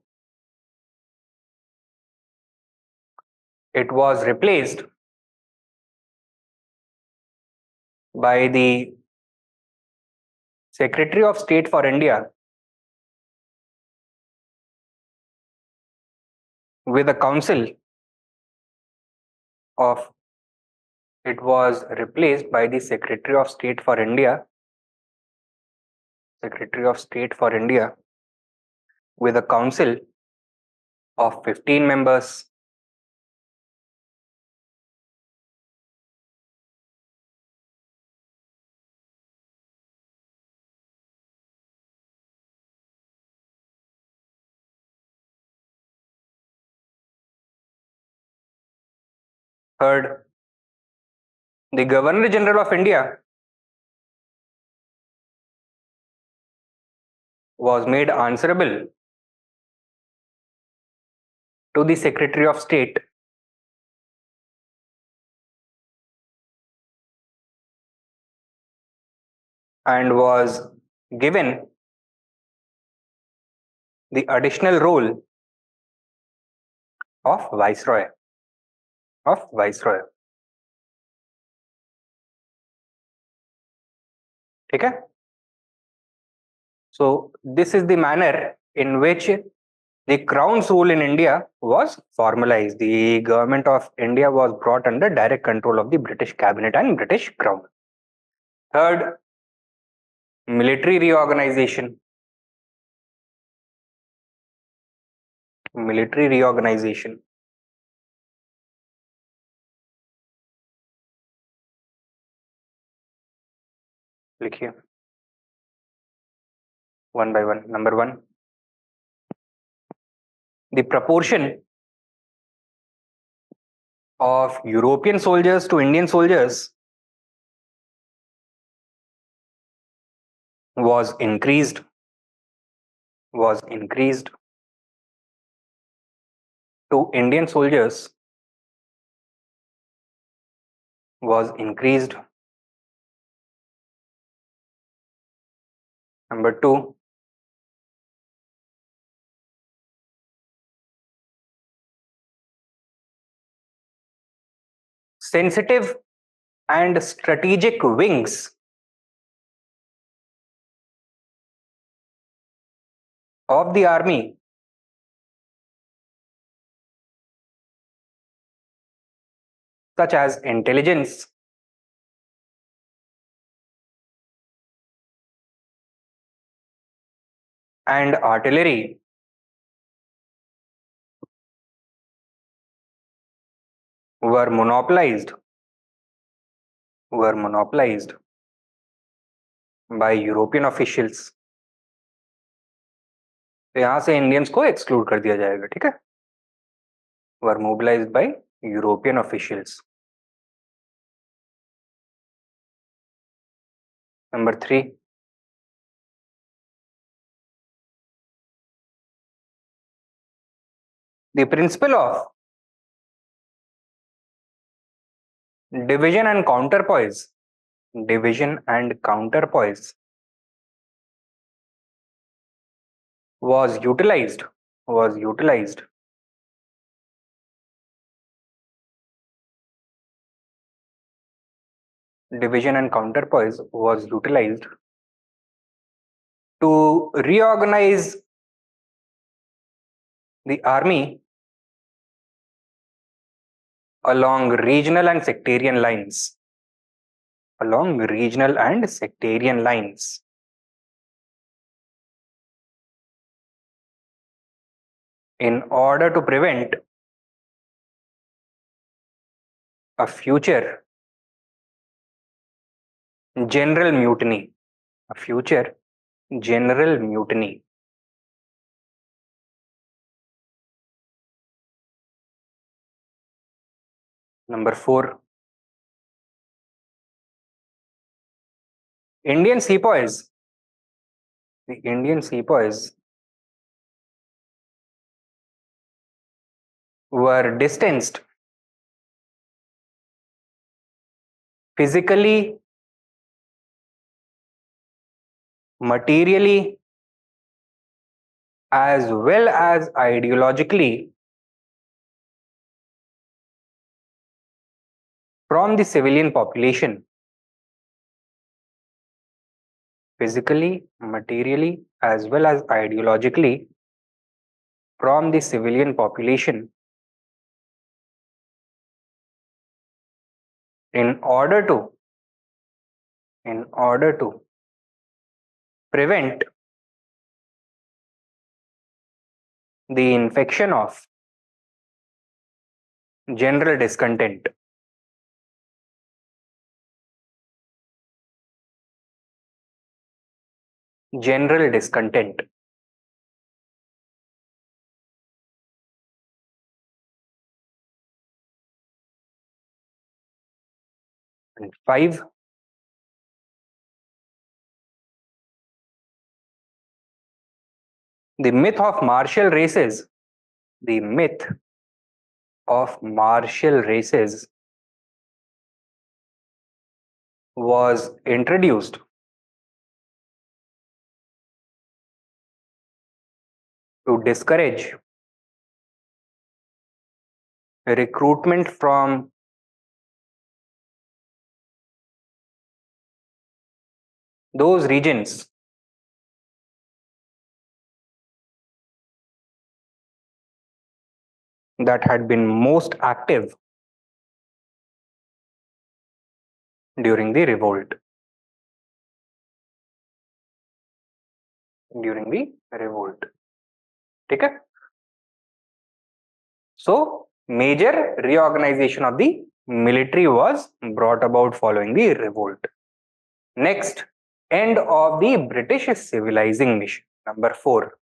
it was replaced by the Secretary of State for India, with a council of, it was replaced by the Secretary of State for India, Secretary of State for India, with a council of 15 members. Third, the Governor General of India was made answerable to the Secretary of State and was given the additional role of Viceroy. ठीक है? So this is the manner in which the Crown's rule in India was formalized. The government of India was brought under direct control of the British cabinet and British Crown. Third, military reorganization. Military reorganization. लिखिए one by one. Number one, the proportion of European soldiers to Indian soldiers was increased to Indian soldiers was increased. Number two, sensitive and strategic wings of the army such as intelligence, and artillery were monopolized by European officials. तो यहां से Indians को exclude कर दिया जाएगा, ठीक है? Were mobilized by European officials. Number three, the principle of division and counterpoise was utilized to reorganize the army along regional and sectarian lines. In order to prevent a future general mutiny. Number four, the Indian sepoys were distanced physically, materially, as well as ideologically from the civilian population. Physically, materially, as well as ideologically from the civilian population. in order to prevent the infection of general discontent. General discontent. And 5, the myth of martial races. The myth of martial races was introduced to discourage recruitment from those regions that had been most active during the revolt. During the revolt. Okay? So, major reorganization of the military was brought about following the revolt. Next, end of the British civilizing mission. Number 4.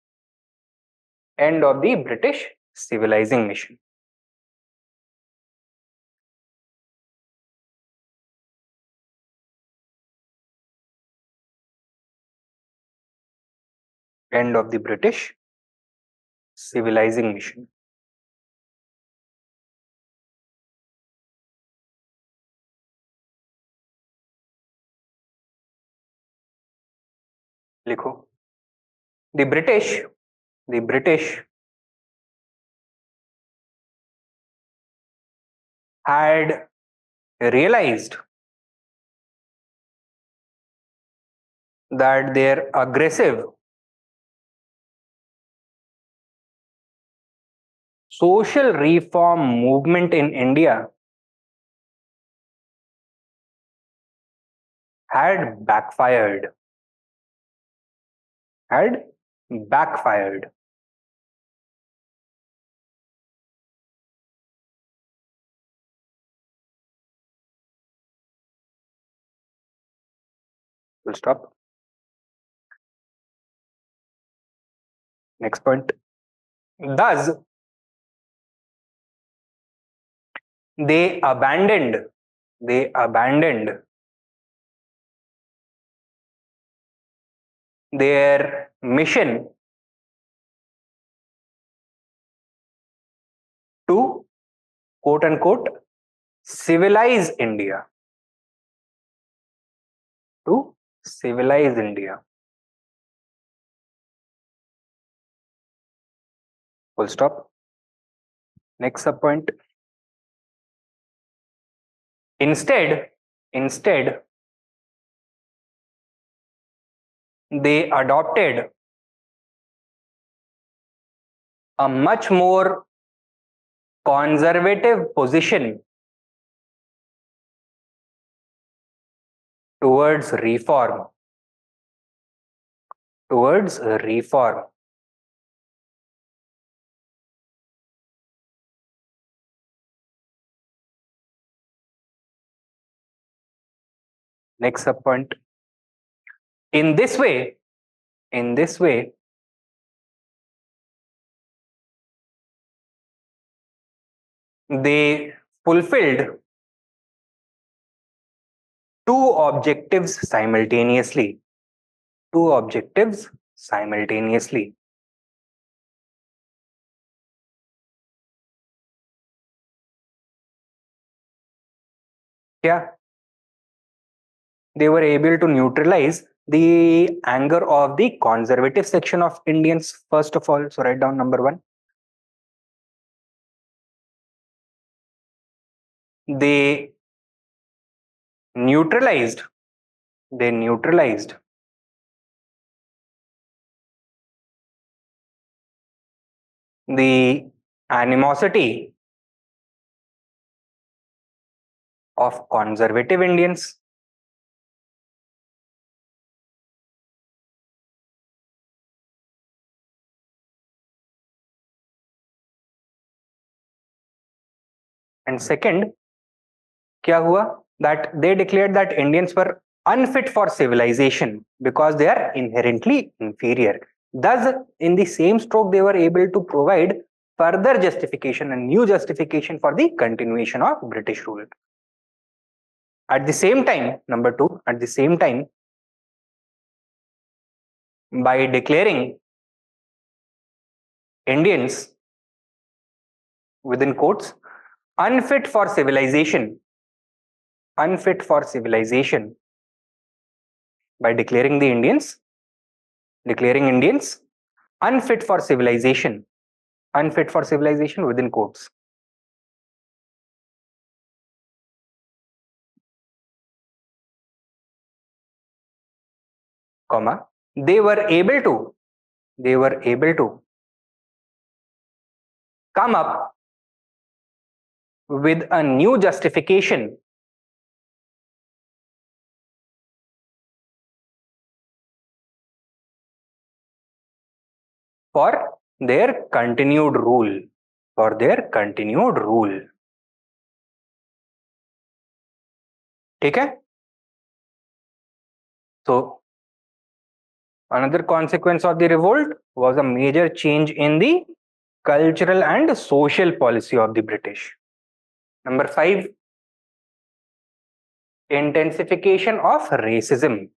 End of the British civilizing mission. End of the British civilizing mission. लिखो. The British had realized that their aggressive social reform movement in India had backfired. Full stop. Next point. Thus, they abandoned their mission to, quote unquote, civilize India. To civilize India. Full stop. Next subpoint. Instead, they adopted a much more conservative position towards reform. Next subpoint. In this way, they fulfilled two objectives simultaneously. Yeah. They were able to neutralize the anger of the conservative section of Indians, first of all. So write down number 1. They neutralized the animosity of conservative Indians. And second, क्या हुआ? That they declared that Indians were unfit for civilization because they are inherently inferior. Thus, in the same stroke, they were able to provide further justification and new justification for the continuation of British rule. At the same time, number two, at the same time, by declaring Indians, within quotes, unfit for civilization, by declaring Indians unfit for civilization within quotes. Comma, they were able to come up with a new justification for their continued rule. ठीक है? So another consequence of the revolt was a major change in the cultural and social policy of the British. Number 5, intensification of racism.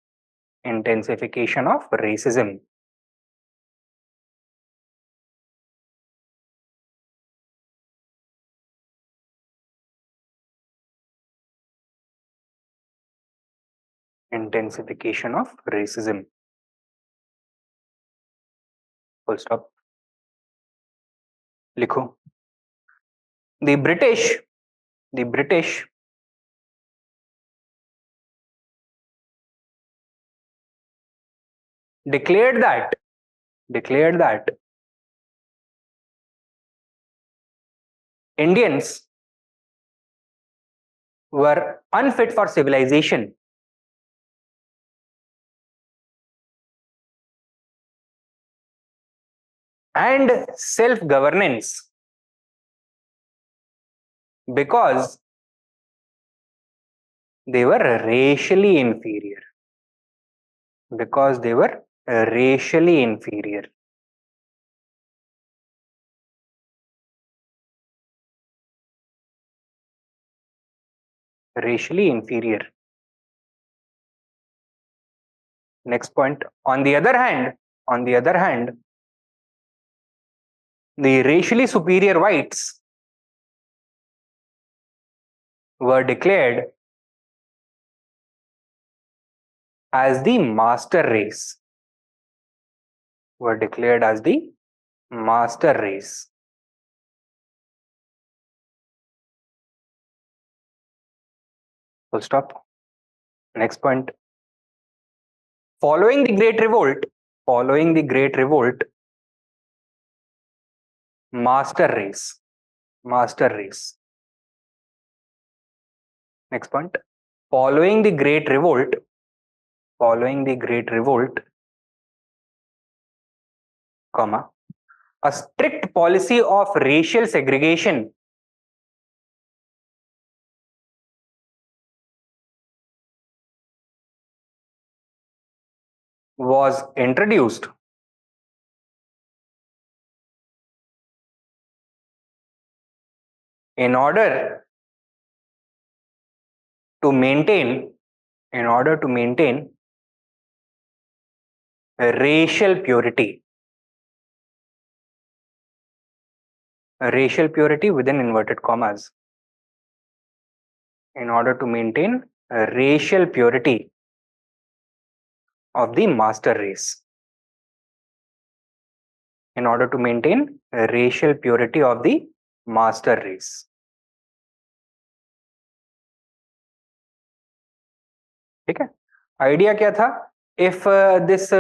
Full stop. लिखो. The British declared that Indians were unfit for civilization and self-governance because they were racially inferior. Next point. On the other hand, the racially superior whites were declared as the master race. Full stop. Next point. Following the Great Revolt, master race. Next point. Following the Great Revolt, comma, a strict policy of racial segregation was introduced in order to maintain racial purity within inverted commas, in order to maintain racial purity of the master race. ठीक है? Idea क्या था? If this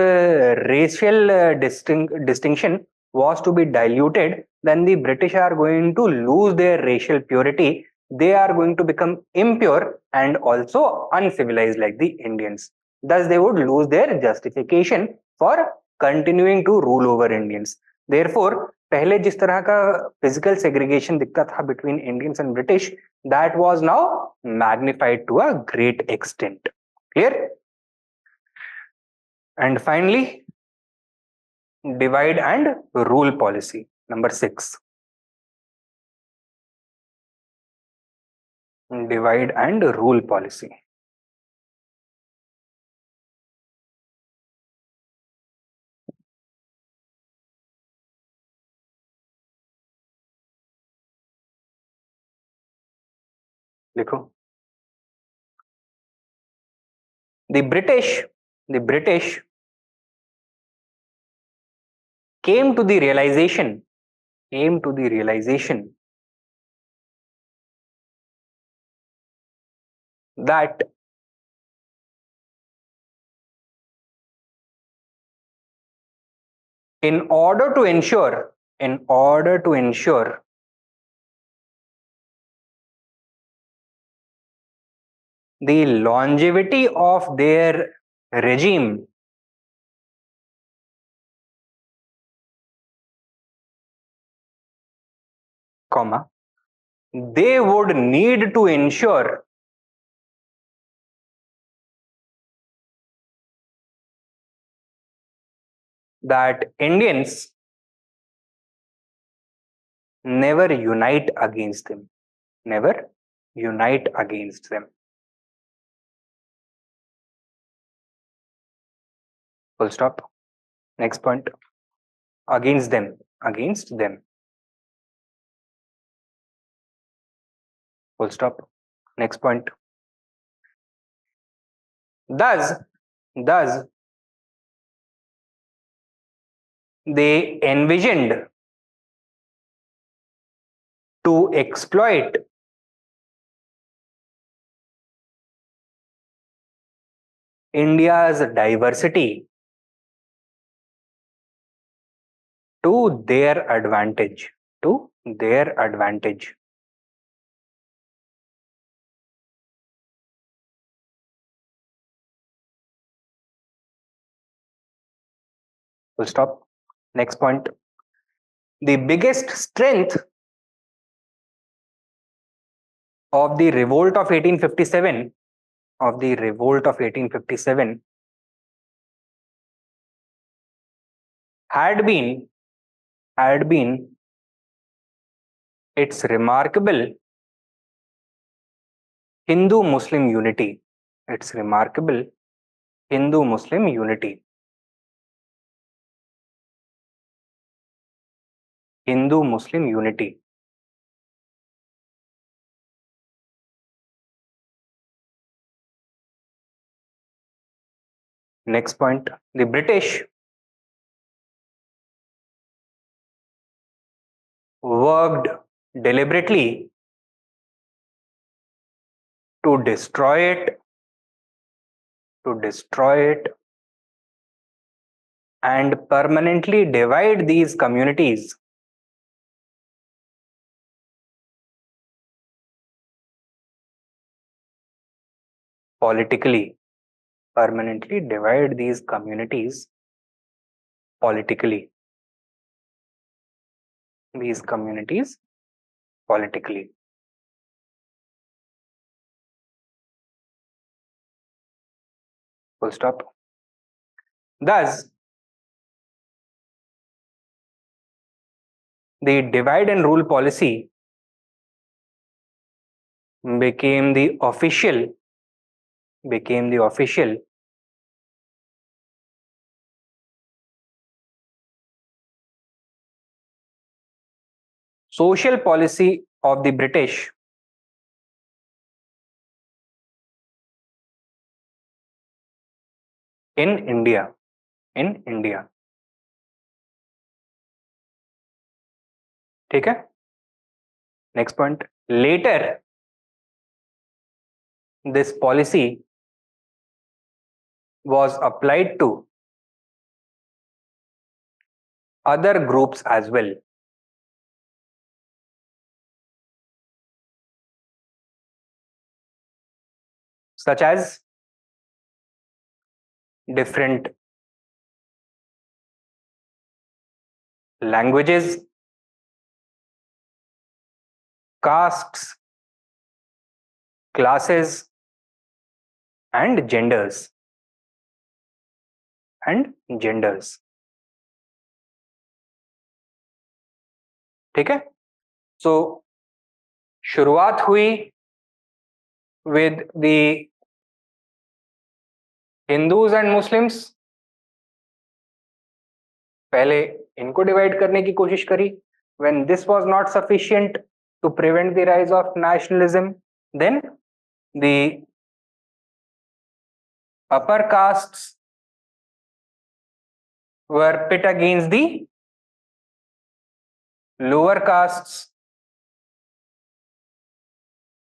racial distinction was to be diluted, then the British are going to lose their racial purity they are going to become impure and also uncivilized like the Indians. Thus, they would lose their justification for continuing to rule over Indians. Therefore, पहले जिस तरह का physical segregation दिखता था between Indians and British, that was now magnified to a great extent. Clear? And finally, divide and rule policy. Number 6. Divide and rule policy. लिखो. The British came to the realization that in order to ensure the longevity of their regime, comma, they would need to ensure that Indians never unite against them. Never unite against them. Full stop. Next point. Against them. Full stop. Next point. Thus, they envisioned to exploit India's diversity to their advantage. Full stop. Next point. The biggest strength of the revolt of 1857 had been its remarkable Hindu-Muslim unity. Next point. The British worked deliberately to destroy it and permanently divide these communities politically. Full stop. Thus, the divide and rule policy became the official social policy of the British in India. ठीक है? Next point. Later, this policy was applied to other groups as well. such as different languages, castes, classes, and genders. ठीक है. So शुरुआत हुई with the Hindus and Muslims. पहले इनको divide करने की कोशिश करी. When this was not sufficient to prevent the rise of nationalism, then the upper castes were pit against the lower castes.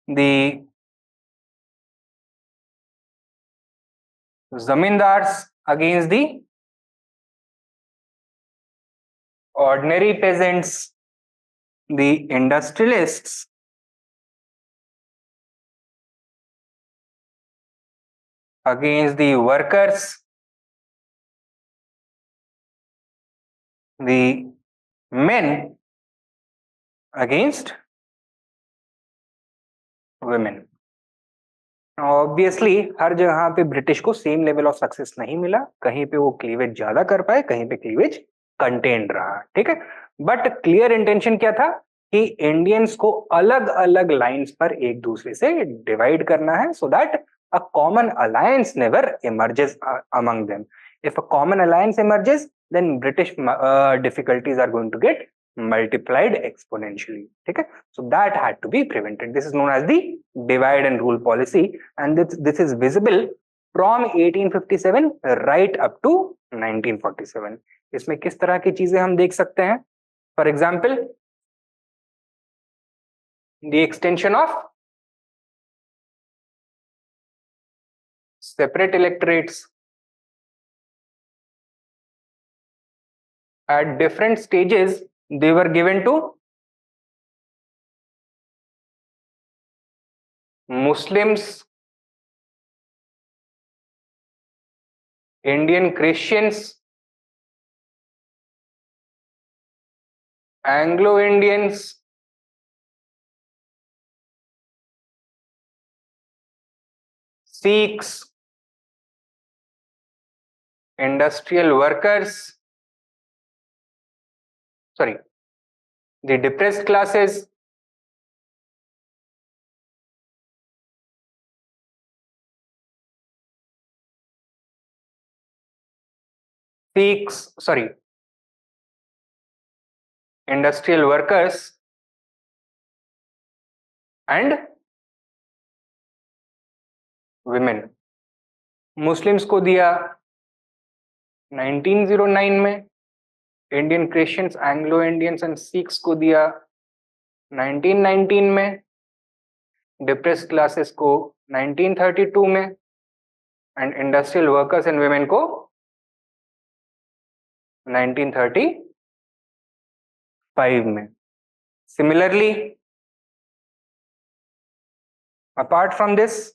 The zamindars against the ordinary peasants, the industrialists against the workers, the men against women. Obviously हर जगह पे British को same level of success नहीं मिला. कहीं पे वो cleavage ज्यादा कर पाए, कहीं पे क्लीवेज कंटेन रहा. ठीक है. बट क्लियर इंटेंशन क्या था कि इंडियंस को अलग अलग लाइंस पर एक दूसरे से डिवाइड करना है, so that a common alliance never emerges among them. If a common alliance emerges, then British difficulties are going to get multiplied exponentially. ठीक है. So that had to be prevented. This is known as the divide and rule policy, and this is visible from 1857 right up to 1947. इसमें किस तरह की चीजें हम देख सकते हैं? For example, the extension of separate electorates at different stages. They were given to Muslims, Indian Christians, Anglo-Indians, Sikhs, industrial workers, the depressed classes, industrial workers and women. Muslims को दिया 1909 में, Indian Christians, Anglo Indians and Sikhs को दिया 1919 में, depressed classes को 1932 में, and industrial workers and women को 1935 में. Similarly, apart from this,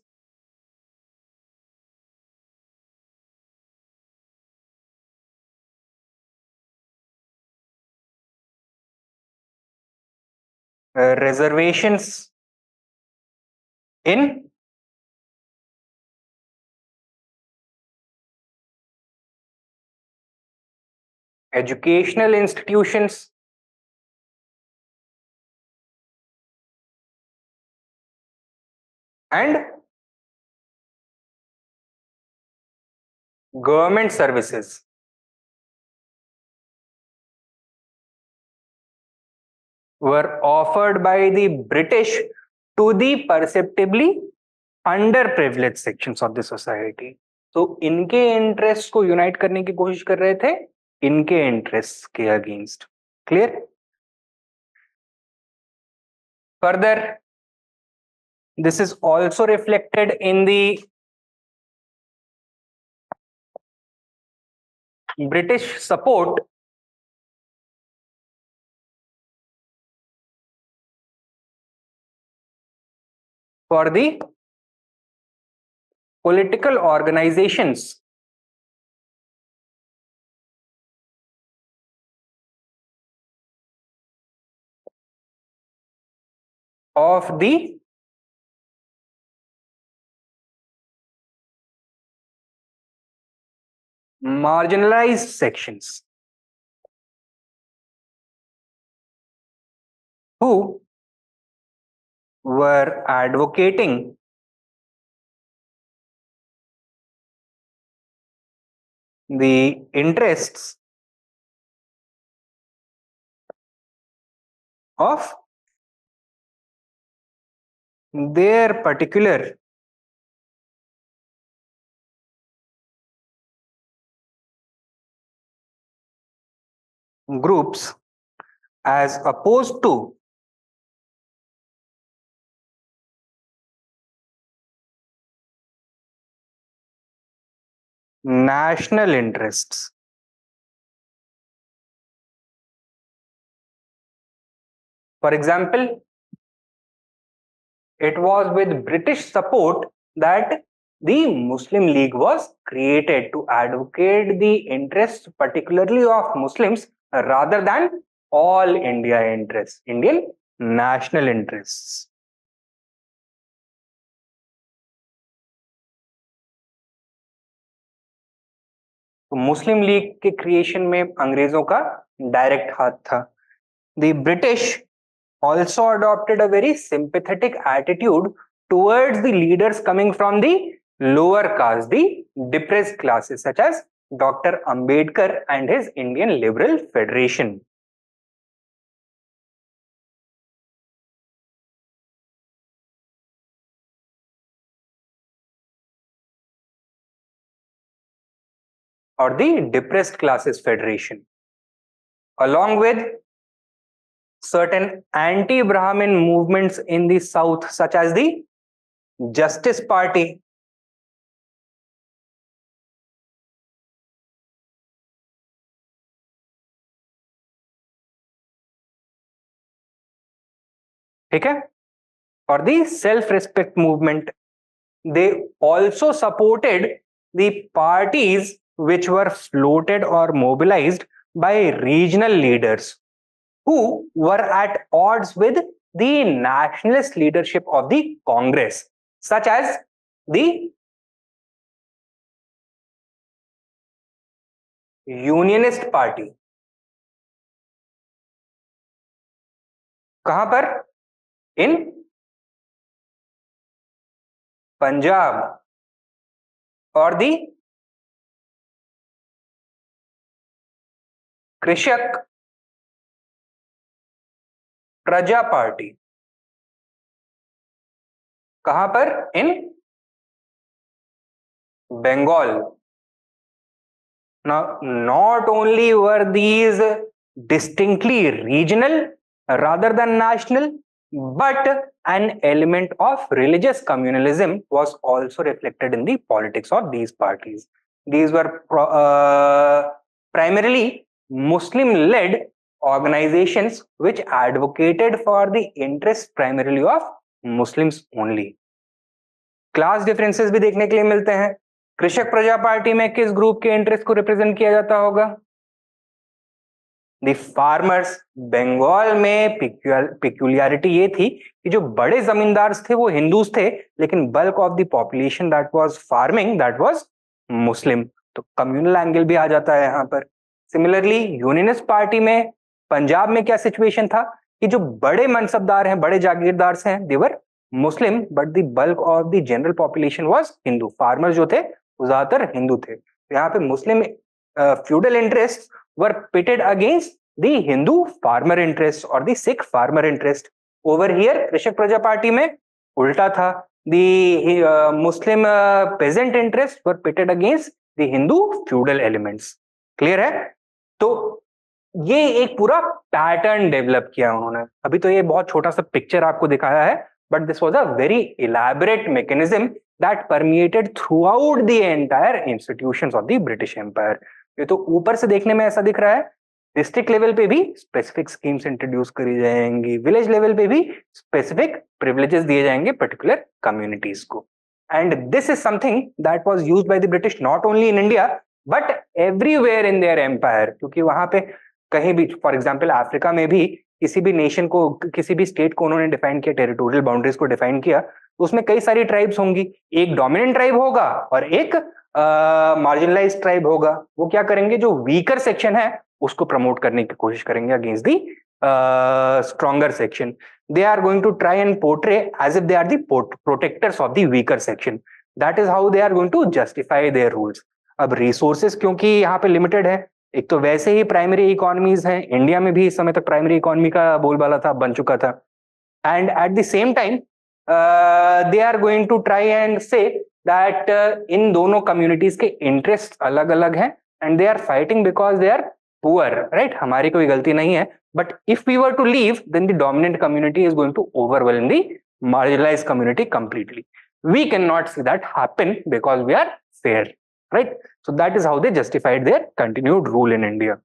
reservations in educational institutions and government services were offered by the British to the perceptibly underprivileged sections of the society. तो इनके interest को unite करने की कोशिश कर रहे थे इनके इंटरेस्ट के against. Clear? Further, this is also reflected in the British support for the political organizations of the marginalized sections who were advocating the interests of their particular groups as opposed to national interests. For example, it was with British support that the Muslim League was created to advocate the interests, particularly of Muslims, rather than all India interests, Indian national interests. तो मुस्लिम league के creation में अंग्रेजों का direct हाथ था. The British also adopted a very sympathetic attitude towards the leaders coming from the lower caste, the depressed classes, such as Dr. Ambedkar and his Indian Liberal Federation. Or the Depressed Classes Federation, along with certain anti-Brahmin movements in the south, such as the Justice Party, ठीक है, or the self-respect movement. They also supported the parties which were floated or mobilized by regional leaders who were at odds with the nationalist leadership of the Congress, such as the Unionist Party. कहां पर? इन पंजाब. और दी कृषक Praja party कहां पर? इन Bengal. Now, not only were these distinctly regional rather than national, but an element of religious communalism was also reflected in the politics of these parties. These were primarily Muslim-led organizations which advocated for the interests primarily of Muslims only. Class differences भी देखने के लिए मिलते हैं. कृषक प्रजा पार्टी में किस group के इंटरेस्ट को रिप्रेजेंट किया जाता होगा? The farmers. बंगाल में पिक्यूलियरिटी ये थी कि जो बड़े जमींदार थे वो हिंदूज थे, लेकिन bulk of the population that was farming that was Muslim. तो कम्युनल एंगल भी आ जाता है यहाँ पर. सिमिलरली यूनियनिस्ट पार्टी में पंजाब में क्या सिचुएशन था कि जो बड़े मनसबदार हैं, बड़े जागीरदार हैं, they were Muslim, but the bulk of the general population was Hindu. Farmer जो थे वो ज्यादातर हिंदू थे. तो यहाँ पे Muslim feudal interest were pitted against the Hindu farmer interest और the Sikh farmer interest. Over here Krishak Praja Party में उल्टा था. The Muslim peasant interest were pitted against the Hindu feudal elements. Clear है? तो ये एक पूरा पैटर्न डेवलप किया उन्होंने. अभी तो ये बहुत छोटा सा पिक्चर आपको दिखाया है, but this was a very elaborate mechanism that permeated throughout the entire institutions of the British Empire. ये तो ऊपर से देखने में ऐसा दिख रहा है. डिस्ट्रिक्ट लेवल पे भी स्पेसिफिक स्कीम्स इंट्रोड्यूस करी जाएंगी, विलेज लेवल पे भी स्पेसिफिक प्रिविलेजेस दिए जाएंगे पर्टिकुलर कम्युनिटीज को. And this is something that was used by the British not only in India but everywhere in their empire. क्योंकि वहां पे कहीं भी, फॉर एग्जाम्पल अफ्रीका में भी किसी भी नेशन को, किसी भी स्टेट को उन्होंने डिफाइन किया, टेरिटोरियल बाउंड्रीज को डिफाइन किया, तो उसमें कई सारी ट्राइब्स होंगी, एक डोमिनेंट ट्राइब होगा और एक मार्जिनलाइज्ड ट्राइब होगा. वो क्या करेंगे, जो वीकर सेक्शन है उसको प्रमोट करने की कोशिश करेंगे against the stronger section. They are going to try and portray as if they are the protectors of the weaker section. That is how they are going to justify their rules. अब resources क्योंकि यहाँ पे limited है, एक तो वैसे ही primary economies हैं, India में भी इस समय तक प्राइमरी इकोनॉमी का बोलबाला था, बन चुका था, and at the same time they are going to try and say that in दोनों कम्युनिटीज के इंटरेस्ट अलग अलग हैं and they are fighting because they are poor, right. हमारी कोई गलती नहीं है, but if we were to leave then the dominant community is going to overwhelm the marginalized community completely. We cannot see that happen because we are fair, right? So that is how they justified their continued rule in India.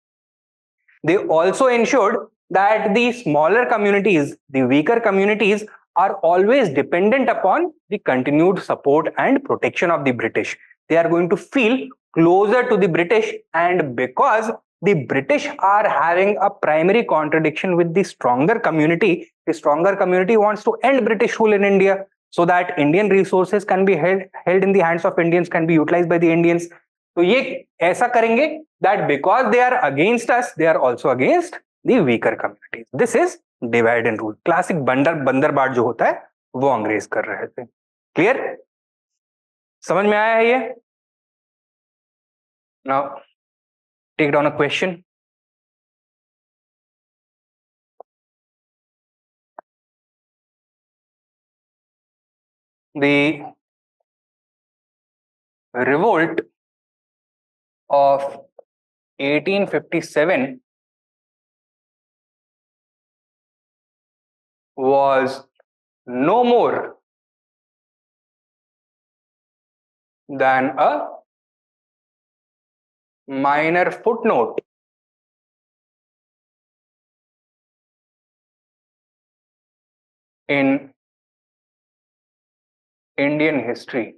They also ensured that the smaller communities, the weaker communities, are always dependent upon the continued support and protection of the British. They are going to feel closer to the British, and because the British are having a primary contradiction with the stronger community, the stronger community wants to end British rule in India so that Indian resources can be held in the hands of Indians, can be utilized by the Indians. तो ये ऐसा करेंगे that because they are against us, they are also against the weaker communities. This is divide and rule. Classic बंदरबाट जो होता है वो अंग्रेज कर रहे थे. Clear? समझ में आया है ये? Now take down a question. The revolt of 1857 was no more than a minor footnote in Indian history.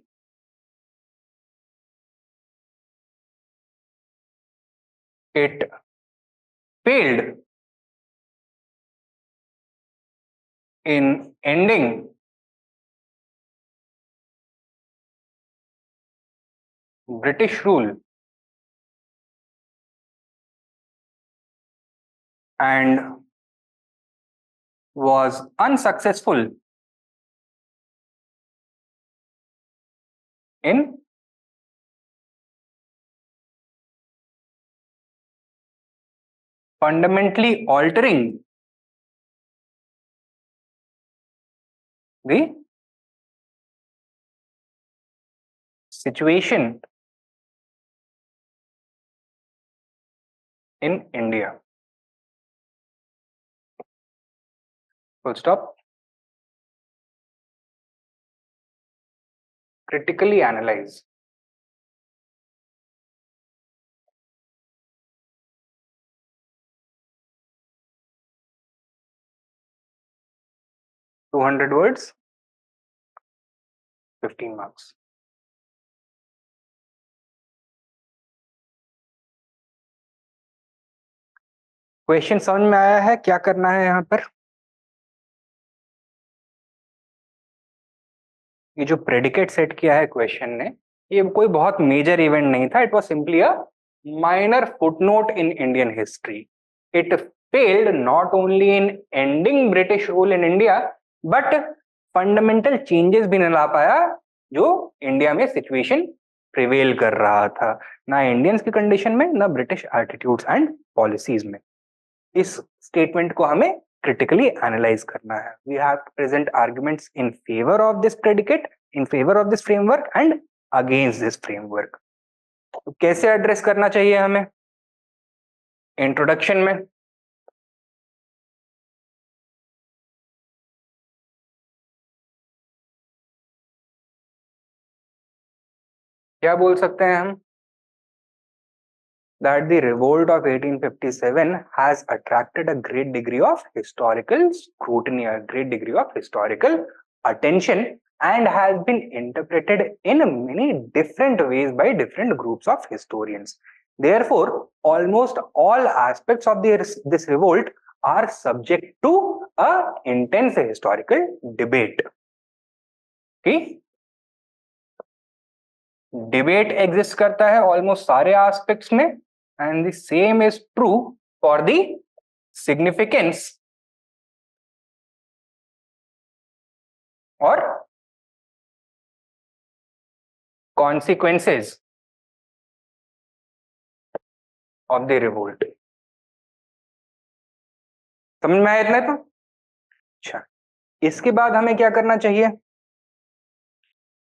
It failed in ending British rule and was unsuccessful in fundamentally altering the situation in India. Full stop. Critically analyze. $200 words, 15 marks. Question समझ में आया है? क्या करना है यहाँ पर? ये जो प्रेडिकेट सेट किया है क्वेश्चन ने, ये कोई बहुत मेजर इवेंट नहीं था. It was simply a minor footnote in Indian history. It failed not only in ending British rule in India but fundamental changes भी नहीं ला पाया जो इंडिया में सिचुएशन प्रिवेल कर रहा था, ना इंडियंस की कंडीशन में, ना ब्रिटिश एटीट्यूड्स एंड पॉलिसीज में. इस स्टेटमेंट को हमें critically analyze करना है. We have to present arguments in favor of this predicate, in favor of this framework and against this framework. तो कैसे एड्रेस करना चाहिए हमें? इंट्रोडक्शन में क्या बोल सकते हैं हम? That the revolt of 1857 has attracted a great degree of historical scrutiny, a great degree of historical attention and has been interpreted in many different ways by different groups of historians. Therefore, almost all aspects of this revolt are subject to a intense historical debate. Okay? Debate exists करता है almost सारे aspects में, and the same is true for the significance or consequences of the revolt. समझ में आया इतना तो? अच्छा, इसके बाद हमें क्या करना चाहिए?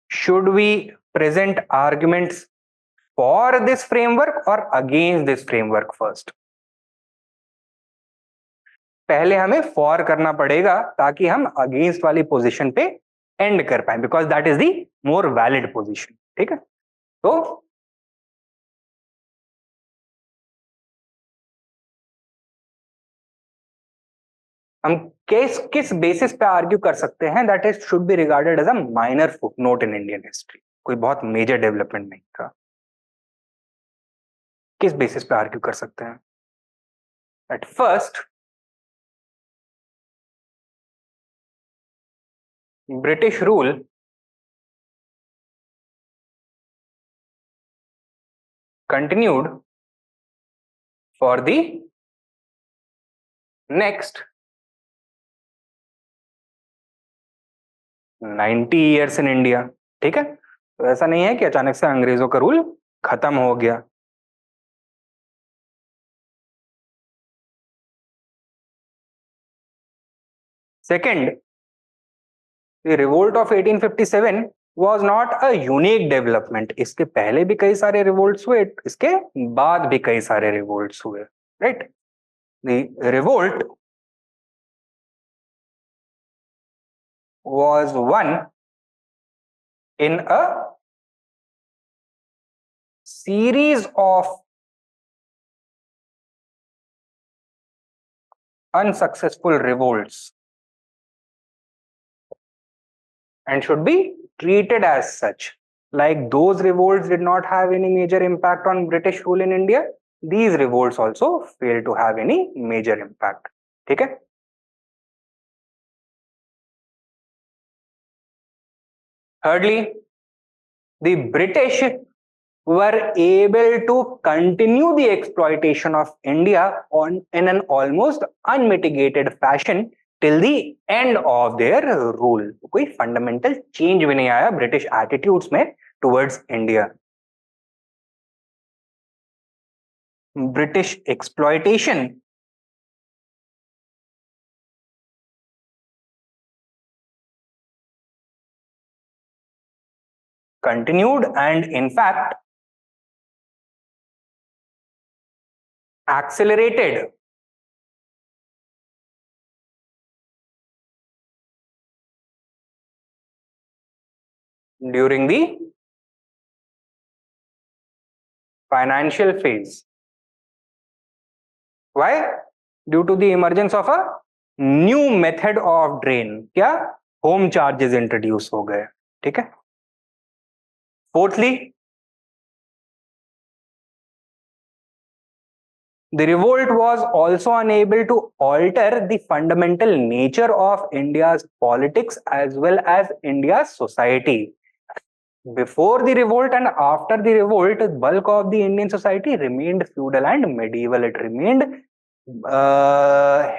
Should we present arguments for this framework or against this framework first? पहले हमें फॉर करना पड़ेगा ताकि हम अगेंस्ट वाली पोजीशन पे एंड कर पाए, because that is the more valid position. ठीक है, तो हम किस बेसिस पे आर्ग्यू कर सकते हैं? That is should be regarded as a minor footnote in Indian history. कोई बहुत मेजर डेवलपमेंट नहीं था. किस बेसिस पे आर्ग्यू कर सकते हैं? At first, British rule continued for the next 90 years in India. ठीक है, तो ऐसा नहीं है कि अचानक से अंग्रेजों का रूल खत्म हो गया. Second, the revolt of 1857 was not a unique development. इसके पहले भी कई सारे revolts हुए, इसके बाद भी कई सारे revolts हुए, right? The revolt was one in a series of unsuccessful revolts and should be treated as such. Like those revolts did not have any major impact on British rule in India, these revolts also failed to have any major impact. ठीक है? Thirdly, the British were able to continue the exploitation of India in an almost unmitigated fashion till the end of their rule. कोई fundamental change भी नहीं आया British attitudes में towards India. British exploitation continued and in fact accelerated during the financial phase. Why? Due to the emergence of a new method of drain. क्या? Home charges introduce हो गए. ठीक है? Fourthly, the revolt was also unable to alter the fundamental nature of India's politics as well as India's society. Before the revolt and after the revolt, the bulk of the Indian society remained feudal and medieval. It remained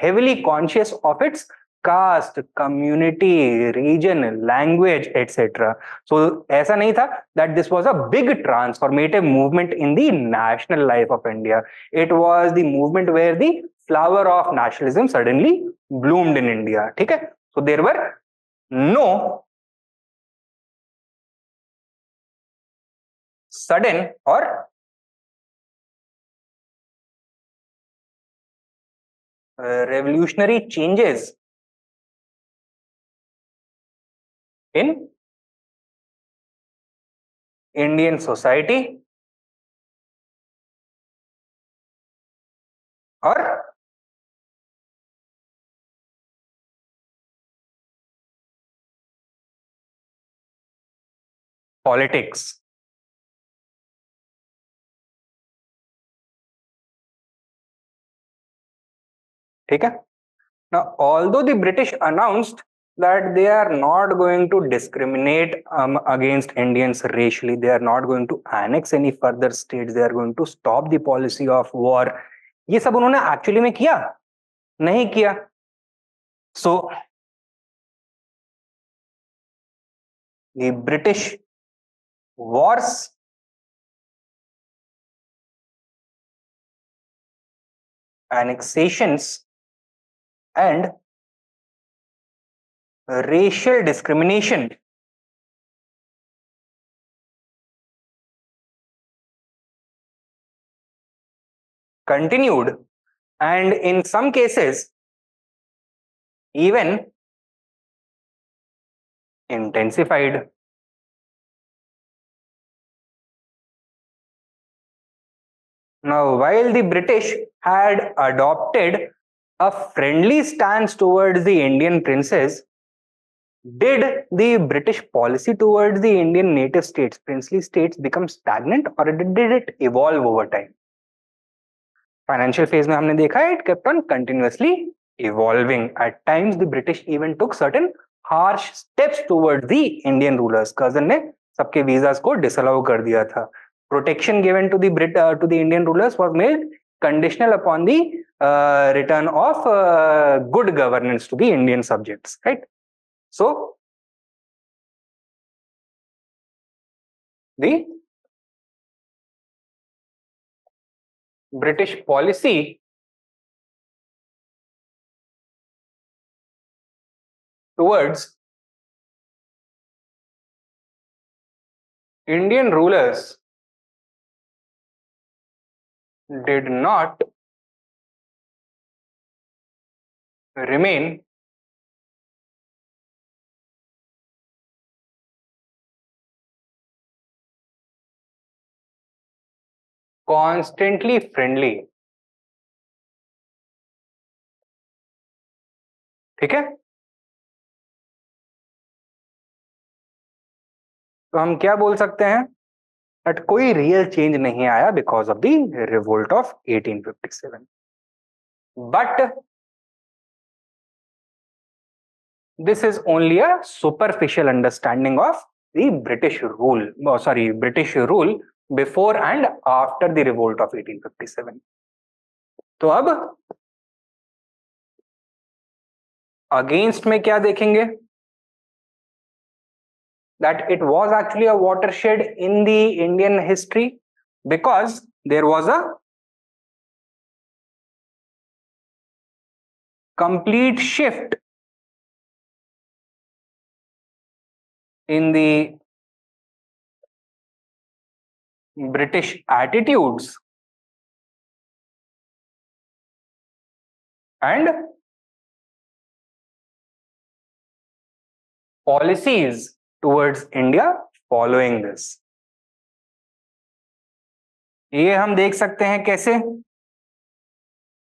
heavily conscious of its caste, community, region, language, etc. So ऐसा नहीं था that this was a big transformative movement in the national life of India. It was the movement where the flower of nationalism suddenly bloomed in India. ठीक है? So there were no sudden or revolutionary changes in Indian society or politics. ठीक है ना, although the British announced that they are not going to discriminate against Indians racially, they are not going to annex any further states, they are going to stop the policy of war, ये सब उन्होंने actually में किया नहीं किया। सो the British wars, annexations and racial discrimination continued, and in some cases even intensified. Now, while the British had adopted a friendly stance towards the Indian princes, did the British policy towards the Indian native states, princely states, become stagnant, or did it evolve over time? Financial phase में हमने देखा है, it kept on continuously evolving. At times, the British even took certain harsh steps towards the Indian rulers. Curzon ने सबके visas को disallow कर दिया था. Protection given to the Indian rulers was made conditional upon the return of good governance to the Indian subjects, right? So the British policy towards Indian rulers did not remain constantly friendly. ठीक है, तो हम क्या बोल सकते हैं, but कोई real change नहीं आया because of the revolt of 1857. But this is only a superficial understanding of the British rule before and after the revolt of 1857. तो अब अगेंस्ट में क्या देखेंगे, that it was actually a watershed in the Indian history because there was a complete shift in the British attitudes and policies towards India following this. ये हम देख सकते हैं कैसे,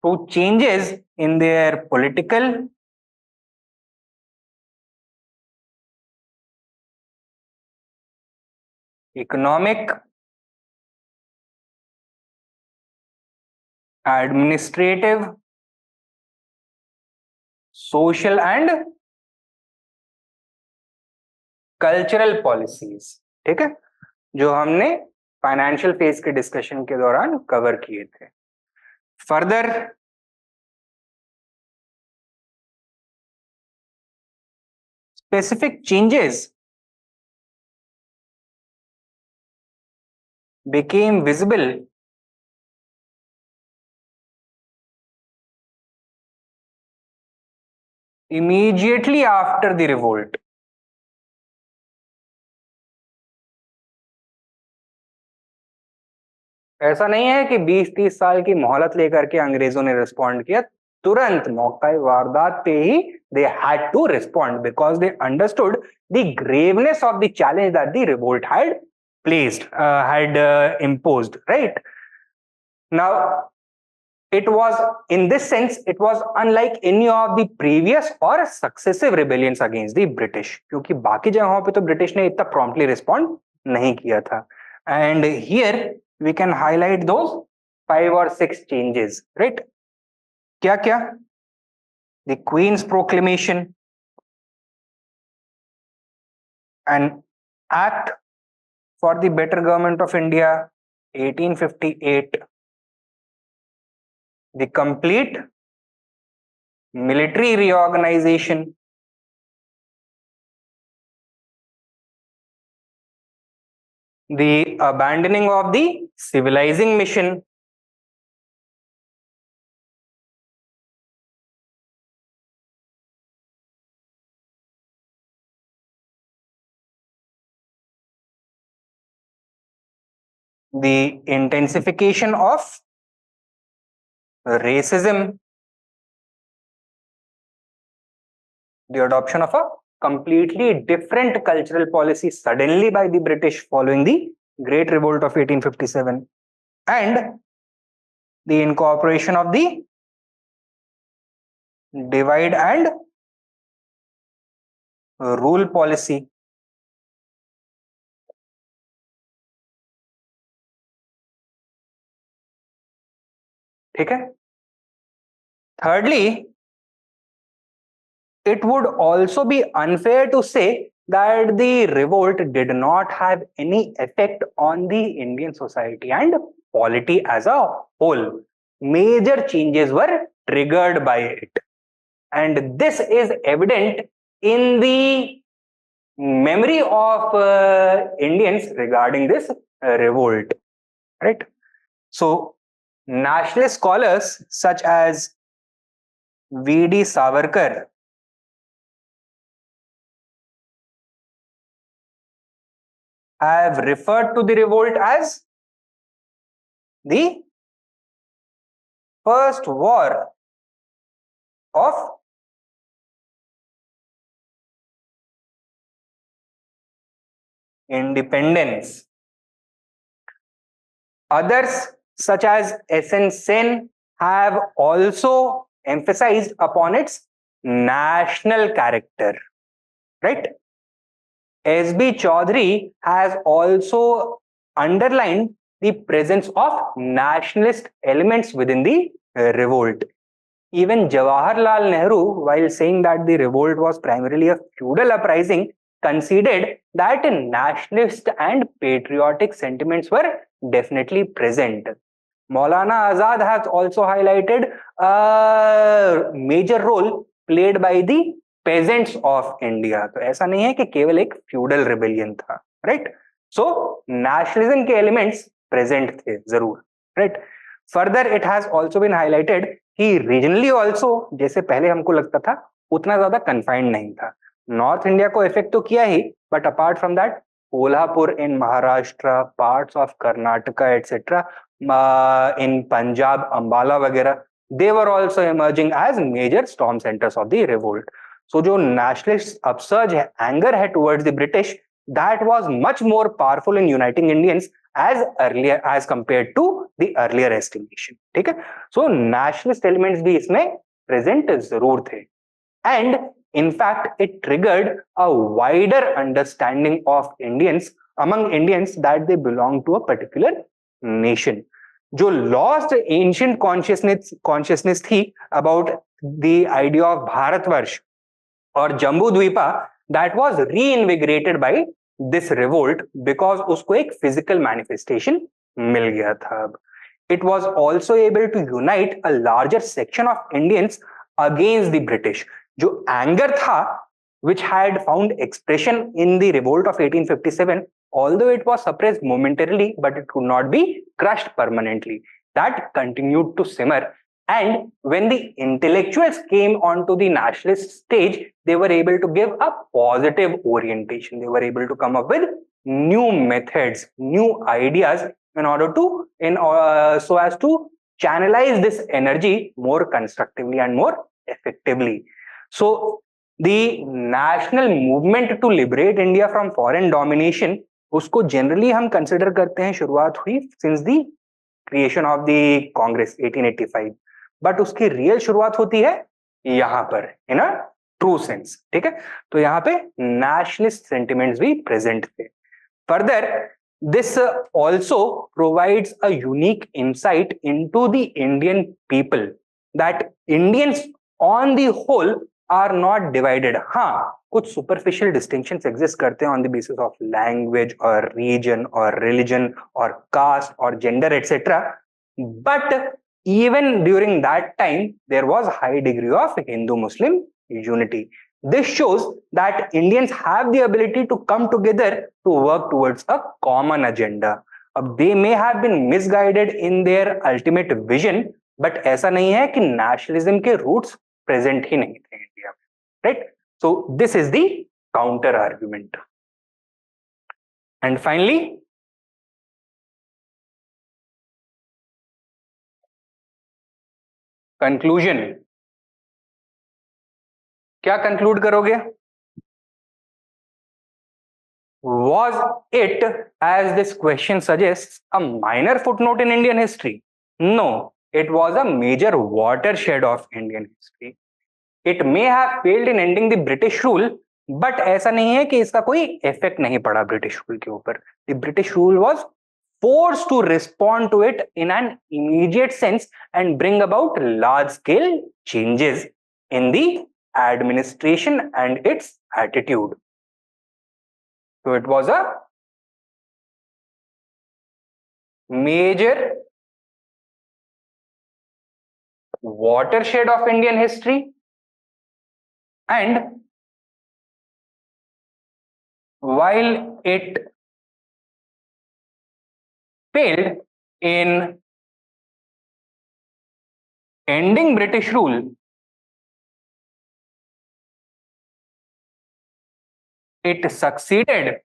through changes in their political, economic, administrative, social and cultural policies. ठीक है, जो हमने फाइनेंशियल फेज के डिस्कशन के दौरान कवर किए थे. Further specific changes became visible immediately after the revolt. ऐसा नहीं है कि 20-30 साल की मोहलत लेकर के अंग्रेजों ने रिस्पॉन्ड किया, तुरंत मौका वारदात पे ही they had to respond because they understood the graveness of the challenge that the revolt had imposed, right? Now it was, in this sense, it was unlike any of the previous or successive rebellions against the British, क्योंकि बाकी जगहों पे तो British ने इतना promptly respond नहीं किया था. And here we can highlight those 5 or 6 changes, right? क्या क्या? The Queen's Proclamation, an Act for the Better Government of India, 1858, the complete military reorganization, the abandoning of the civilizing mission, the intensification of racism, the adoption of a completely different cultural policy suddenly by the British following the Great Revolt of 1857, and the incorporation of the divide and rule policy. ठीक है. Thirdly, it would also be unfair to say that the revolt did not have any effect on the Indian society and polity as a whole. Major changes were triggered by it, and this is evident in the memory of Indians regarding this revolt, right? So, nationalist scholars such as V.D. Savarkar have referred to the revolt as the first war of independence. Others, such as S.N. Sen, have also emphasized upon its national character, right? S.B. Chaudhary has also underlined the presence of nationalist elements within the revolt. Even Jawaharlal Nehru, while saying that the revolt was primarily a feudal uprising, conceded that nationalist and patriotic sentiments were definitely present. Maulana Azad has also highlighted a major role played by the peasants of India. तो ऐसा नहीं है कि केवल एक feudal rebellion था, right? So nationalism के elements present थे जरूर, right? Further, it has also been highlighted कि regionally also जैसे पहले हमको लगता था उतना ज्यादा confined नहीं था. North India को affect तो किया ही, but apart from that, Kolhapur in Maharashtra, parts of Karnataka, etc., in Punjab, Ambala वगैरह, they were also emerging as major storm centers of the revolt. So जो nationalist upsurge है, anger है towards the British, that was much more powerful in uniting Indians as compared to the earlier estimation. ठीक है? So nationalist elements भी इसमें present जरूर थे, and in fact it triggered a wider understanding of Indians among Indians that they belong to a particular nation. जो lost ancient consciousness थी about the idea of Bharatvarsh और Jambu द्वीपा, that was reinvigorated by this revolt because उसको एक physical manifestation मिल गया था. It was also able to unite a larger section of Indians against the British. जो anger था, which had found expression in the revolt of 1857, although it was suppressed momentarily, but it could not be crushed permanently. That continued to simmer. And when the intellectuals came onto the nationalist stage, they were able to give a positive orientation. They were able to come up with new methods, new ideas in order to, so as to channelize this energy more constructively and more effectively. So the national movement to liberate India from foreign domination, उसको generally हम consider करते हैं शुरुआत हुई since the creation of the Congress 1885. But उसकी real शुरुआत होती है यहां पर इन अ ट्रू सेंस. ठीक है? तो यहां पे नेशनलिस्ट सेंटिमेंट्स भी प्रेजेंट थे. Further, this also provides a unique insight into the Indian people, that Indians on the whole are not divided. हाँ, कुछ superficial distinctions exist करते हैं on the basis of language or region or religion or caste or gender, etc. But even during that time, there was high degree of Hindu-Muslim unity. This shows that Indians have the ability to come together to work towards a common agenda. They may have been misguided in their ultimate vision, but ऐसा नहीं है कि nationalism के roots present ही नहीं थे India में, right? So this is the counter argument. And finally, conclusion. क्या conclude करोगे? Was it, as this question suggests, a minor footnote in Indian history? No, it was a major watershed of Indian history. It may have failed in ending the British rule, but ऐसा नहीं है कि इसका कोई effect नहीं पड़ा British rule के ऊपर. The British rule was forced to respond to it in an immediate sense and bring about large-scale changes in the administration and its attitude. So it was a major watershed of Indian history, and while it failed in ending British rule, it succeeded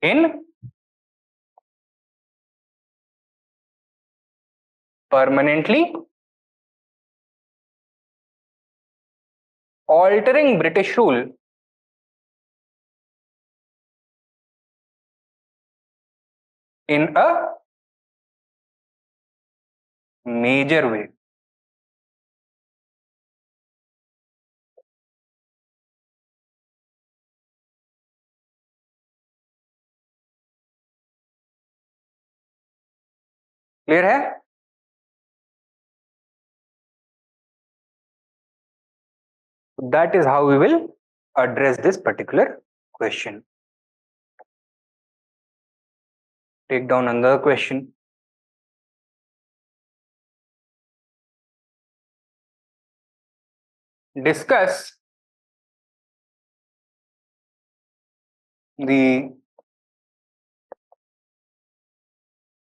in permanently altering British rule in a major way. Clear है? That is how we will address this particular question. Take down another question. Discuss the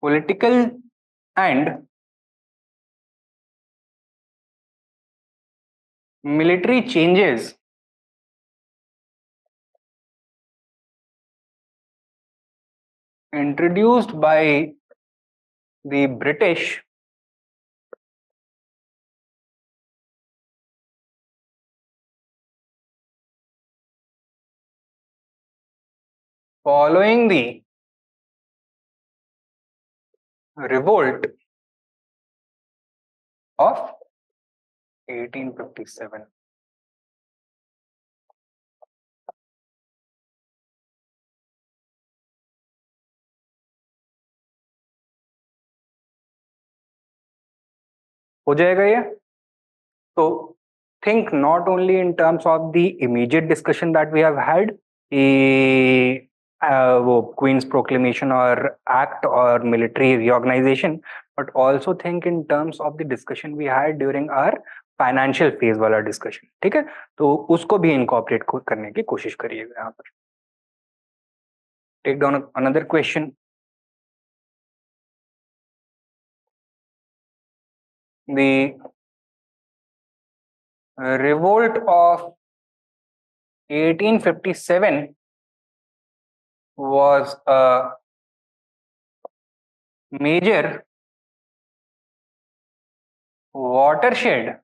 political and military changes introduced by the British following the revolt of 1857. हो जाएगा ये? So think not only in terms of the immediate discussion that we have had, वो Queen's Proclamation or Act or military reorganization, but also think in terms of the discussion we had during our financial phase वाला discussion. ठीक है, तो उसको भी incorporate करने की कोशिश करिएगा यहाँ पर. Take down another question. The revolt of 1857 was a major watershed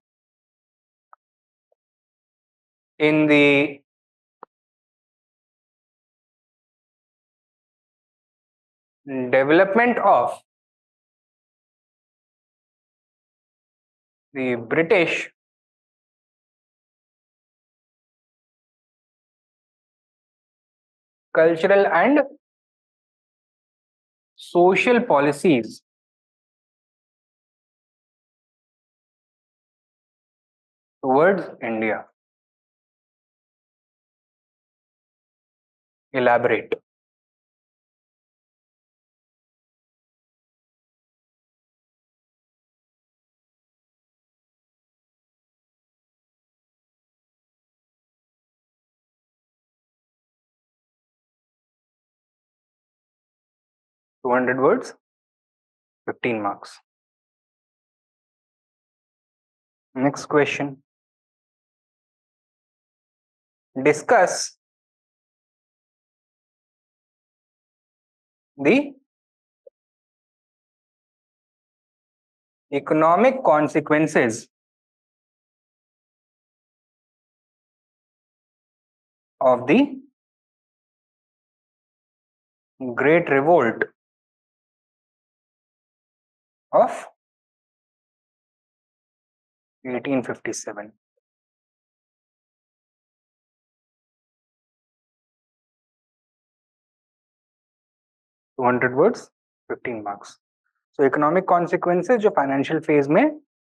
in the development of the British cultural and social policies towards India. Elaborate. $200 words, 15 marks. Next question. Discuss the economic consequences of the Great Revolt of 1857. $200 words, 15 marks. So economic consequences जो financial phase में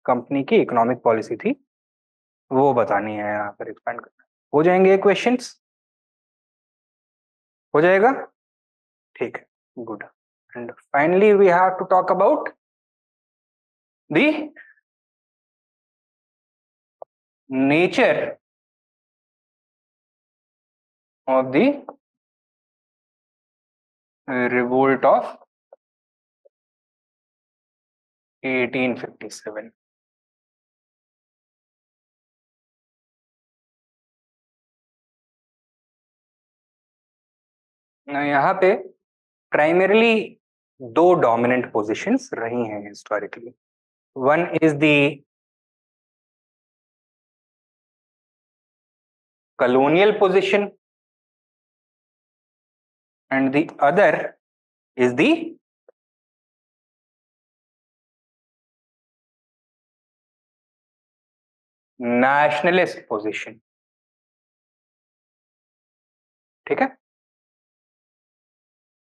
company की economic policy थी वो बतानी है, यहाँ पर expand करना हो जाएंगे क्वेश्चंस, हो जाएगा, ठीक है, good. And finally we have to talk about the nature of the revolt of 1857. यहाँ पे प्राइमरली दो डोमिनेंट पोजीशंस रही हैं historically. One is the colonial position and the other is the nationalist position. ठीक है.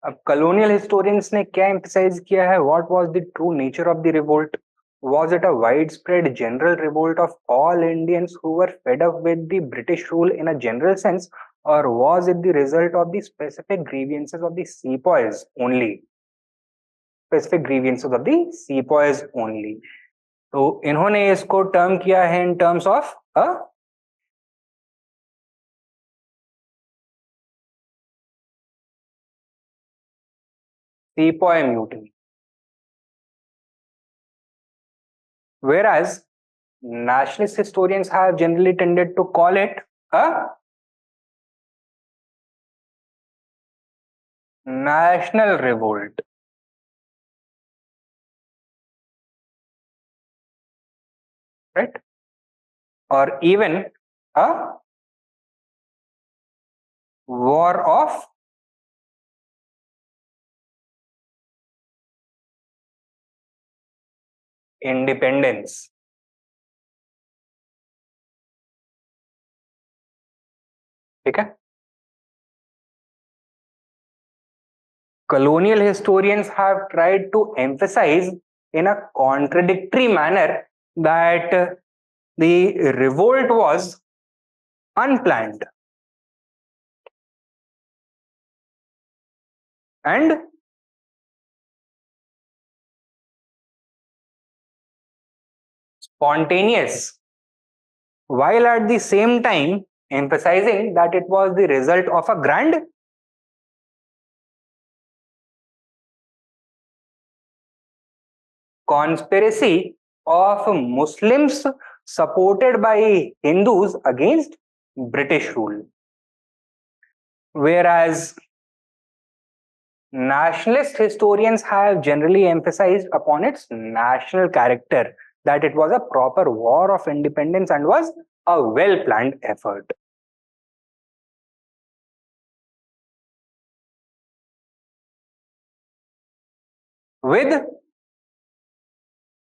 अब colonial historians ने क्या emphasize किया है? What was the true nature of the revolt? Was it a widespread general revolt of all Indians who were fed up with the British rule in a general sense, or was it the result of the specific grievances of the sepoys only? Specific grievances of the sepoys only. तो इन्होंने इसको term किया है in terms of a sepoy mutiny. Whereas nationalist historians have generally tended to call it a national revolt. Right? Or even a war of independence. ठीक है. Colonial historians have tried to emphasize in a contradictory manner that the revolt was unplanned and spontaneous, while at the same time emphasizing that it was the result of a grand conspiracy of Muslims supported by Hindus against British rule. Whereas nationalist historians have generally emphasized upon its national character, that it was a proper war of independence and was a well-planned effort. With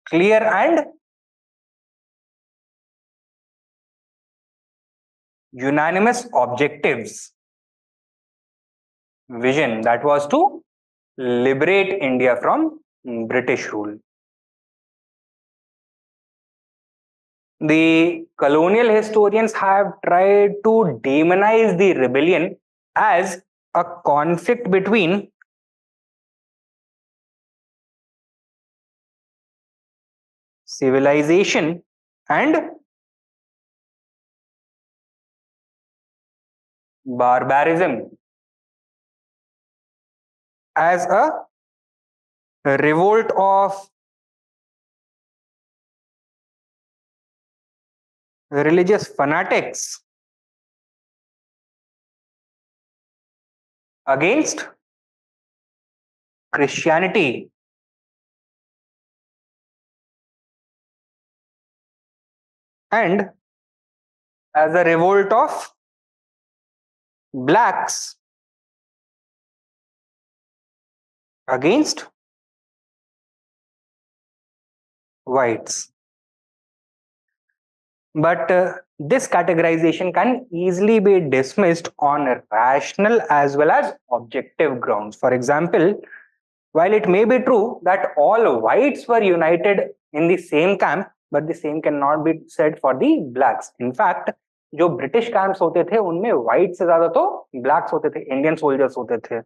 clear and unanimous objectives. vision, that was to liberate India from British rule. The colonial historians have tried to demonize the rebellion as a conflict between civilization and barbarism, as a revolt of religious fanatics against Christianity, and as a revolt of blacks against whites. But this categorization can easily be dismissed on rational as well as objective grounds. For example, while it may be true that all whites were united in the same camp, but the same cannot be said for the blacks. In fact, जो British camps होते थे उनमें white से ज्यादा तो blacks होते थे, Indian soldiers होते थे.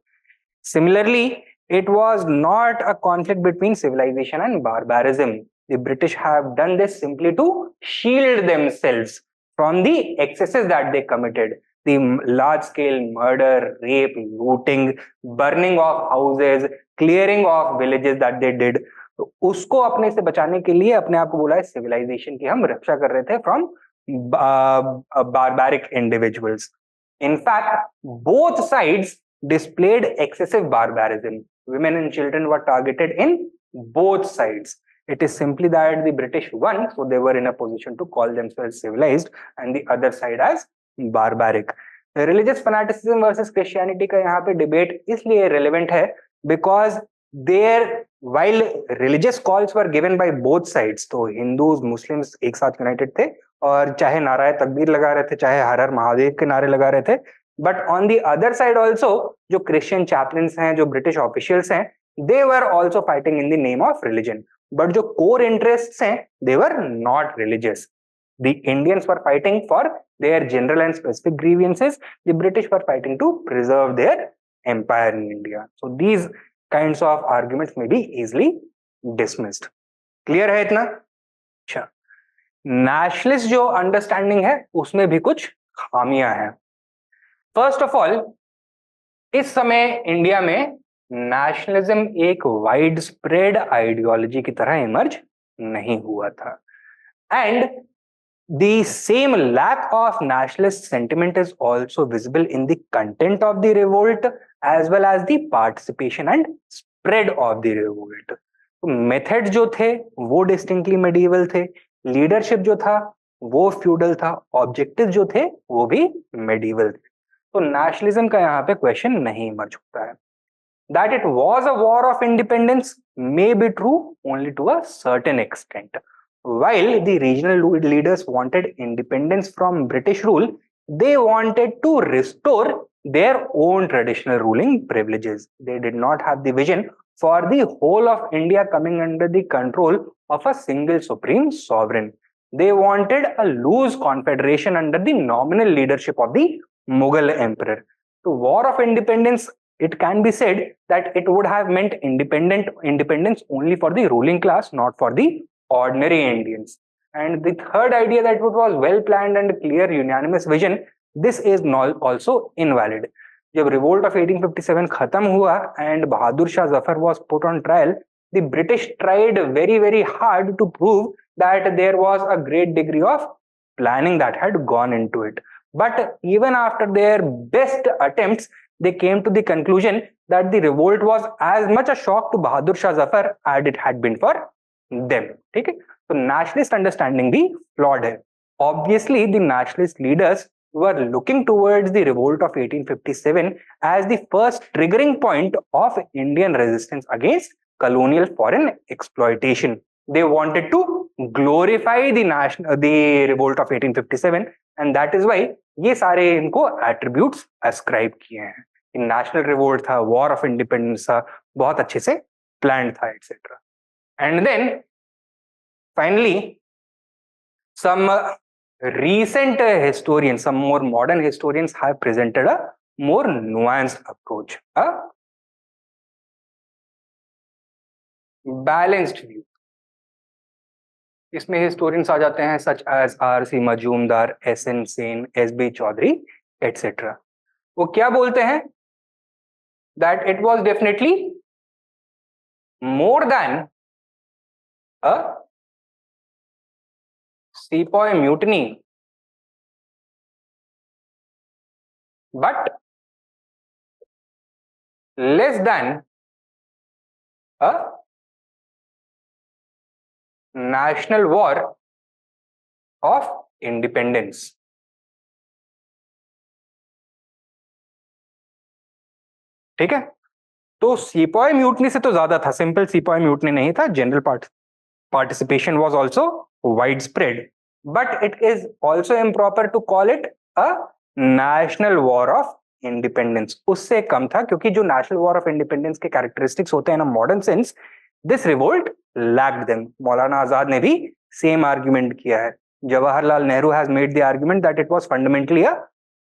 Similarly, it was not a conflict between civilization and barbarism. The British have done this simply to shield themselves from the excesses that they committed. The large-scale murder, rape, looting, burning of houses, clearing of villages that they did. तो उसको अपने से बचाने के लिए अपने आप को बोला है सिविलाइजेशन की हम रक्षा कर रहे थे from barbaric individuals. In fact, both sides displayed excessive barbarism. Women and children were targeted in both sides. It is simply that the British won, so they were in a position to call themselves civilized, and the other side as barbaric. Religious fanaticism versus Christianity का यहाँ पे debate इसलिए relevant है because there, while religious calls were given by both sides, तो Hindus, Muslims एक साथ united थे और चाहे नाराए तकबीर लगा रहे थे, चाहे हर हर महादेव के नारे लगा रहे थे. But on the other side also जो क्रिश्चियन चैपलिन्स हैं, जो ब्रिटिश ऑफिशियल्स हैं, they were also fighting in the name of religion. But जो कोर इंटरेस्ट्स हैं, they were not religious. The Indians were fighting for their general and specific grievances. The British were fighting to preserve their empire in India. So these kinds of arguments may be easily dismissed. Clear है इतना? अच्छा, nationalist जो understanding है उसमें भी कुछ खामियां हैं. फर्स्ट ऑफ ऑल, इस समय इंडिया में नेशनलिज्म एक वाइड स्प्रेड आइडियोलॉजी की तरह इमर्ज नहीं हुआ था. And the same lack of nationalist sentiment is also visible in the content of the revolt as well as the participation and spread of the revolt. तो method जो थे वो distinctly medieval थे, लीडरशिप जो था वो फ्यूडल था, objective जो थे वो भी मेडिवल थे. तो नेशनलिज्म का यहाँ पे क्वेश्चन नहीं इमर्ज होता है. That it was a war of independence may be true only to a certain extent. While the regional leaders wanted independence from British rule, they wanted to restore their own traditional ruling privileges. They did not have the vision for the whole of India coming under the control of a single supreme sovereign. They wanted a loose confederation under the nominal leadership of the Mughal emperor. The War of Independence, it can be said that it would have meant independence only for the ruling class, not for the ordinary Indians. And the third idea that it was well planned and clear unanimous vision, this is also invalid. जब revolt of 1857 खत्म हुआ and Bahadur Shah Zafar was put on trial, the British tried very hard to prove that there was a great degree of planning that had gone into it. But even after their best attempts, they came to the conclusion that the revolt was as much a shock to Bahadur Shah Zafar as it had been for them. ठीक है? तो nationalist understanding भी flawed है. Obviously, the nationalist leaders were looking towards the revolt of 1857 as the first triggering point of Indian resistance against colonial foreign exploitation. They wanted to glorify the revolt of 1857, and that is why ये सारे इनको attributes ascribe किए हैं. National revolt था, war of independence था, बहुत अच्छे से प्लान था, etcetera. And then finally some recent historians, some more modern historians have presented a more nuanced approach, a balanced view. इसमें historians आ जाते हैं such as R.C. Majumdar, S.N. Sen, S.B. Chaudhary, etc. वो क्या बोलते हैं? That it was definitely more than a sepoy mutiny, but less than a national war of independence. ठीक है, तो सीपॉय म्यूटनी से तो ज्यादा था, सिंपल सीपॉय म्यूटनी नहीं था, general participation was also widespread, but it is also improper to call it a national war of independence. उससे कम था, क्योंकि जो national war of independence के characteristics होते हैं ना modern sense, this revolt lacked them. Maulana Azad ने भी same argument किया है. Jawaharlal Nehru has made the argument that it was fundamentally a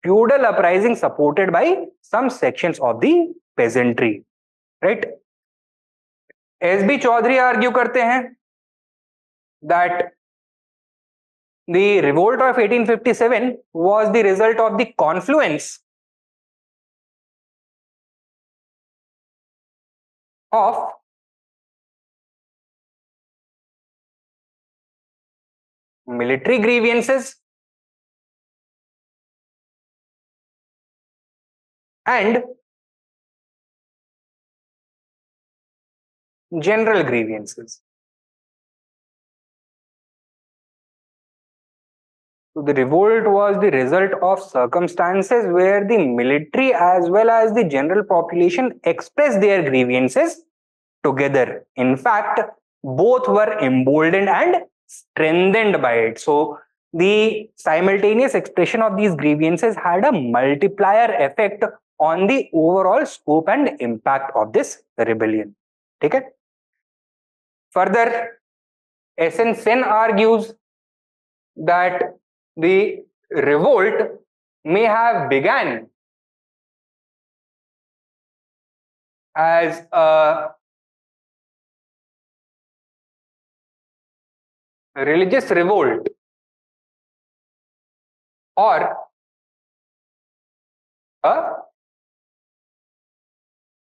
feudal uprising supported by some sections of the peasantry, right? S.B. Chaudhary argue करते हैं that the revolt of 1857 was the result of the confluence of military grievances and general grievances. So the revolt was the result of circumstances where the military as well as the general population expressed their grievances together. In fact, both were emboldened and strengthened by it. So the simultaneous expression of these grievances had a multiplier effect on the overall scope and impact of this rebellion. ठीक है? Further, S.N. Sen argues that the revolt may have begun as a religious revolt or a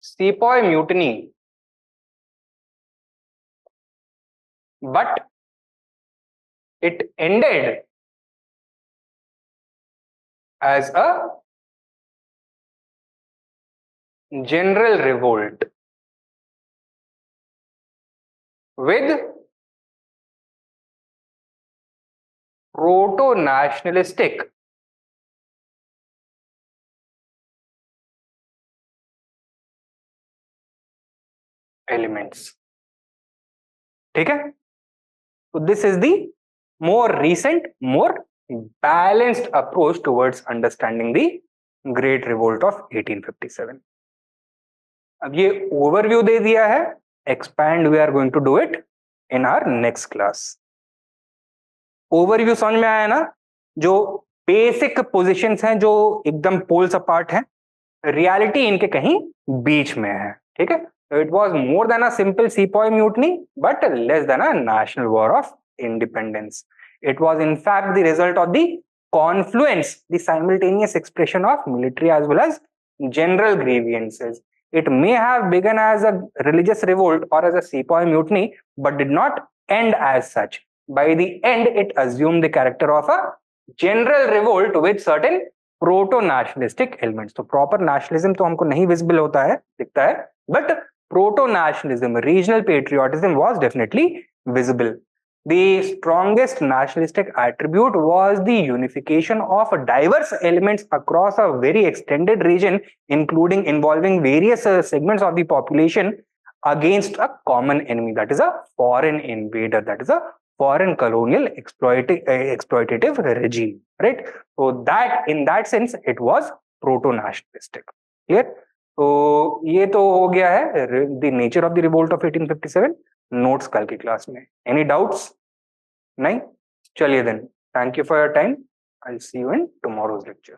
sepoy mutiny, but it ended as a general revolt with proto-nationalistic elements. ठीक है? So this is the more recent, more balanced approach towards understanding the Great Revolt of 1857. अब ये overview दे दिया है, expand we are going to do it in our next class. Overview समझ में आया ना? जो basic positions हैं जो एकदम poles apart हैं, reality इनके कहीं बीच में है. ठीक है? It was more than a simple sepoy mutiny, but less than a national war of independence. It was in fact the result of the confluence, the simultaneous expression of military as well as general grievances. It may have begun as a religious revolt or as a sepoy mutiny, but did not end as such. By the end, it assumed the character of a general revolt with certain proto-nationalistic elements. तो proper nationalism तो हमको नहीं visible होता है, दिखता है, but proto-nationalism, regional patriotism was definitely visible. The strongest nationalistic attribute was the unification of diverse elements across a very extended region, including involving various segments of the population against a common enemy, that is a foreign invader, that is a foreign colonial exploitative regime, right? So that in that sense, it was proto-nationalistic. Clear? तो ये तो हो गया है the nature of the revolt of 1857। Notes कल की class में। Any doubts? नहीं? चलिए then, thank you for your time. I see you in tomorrow's lecture.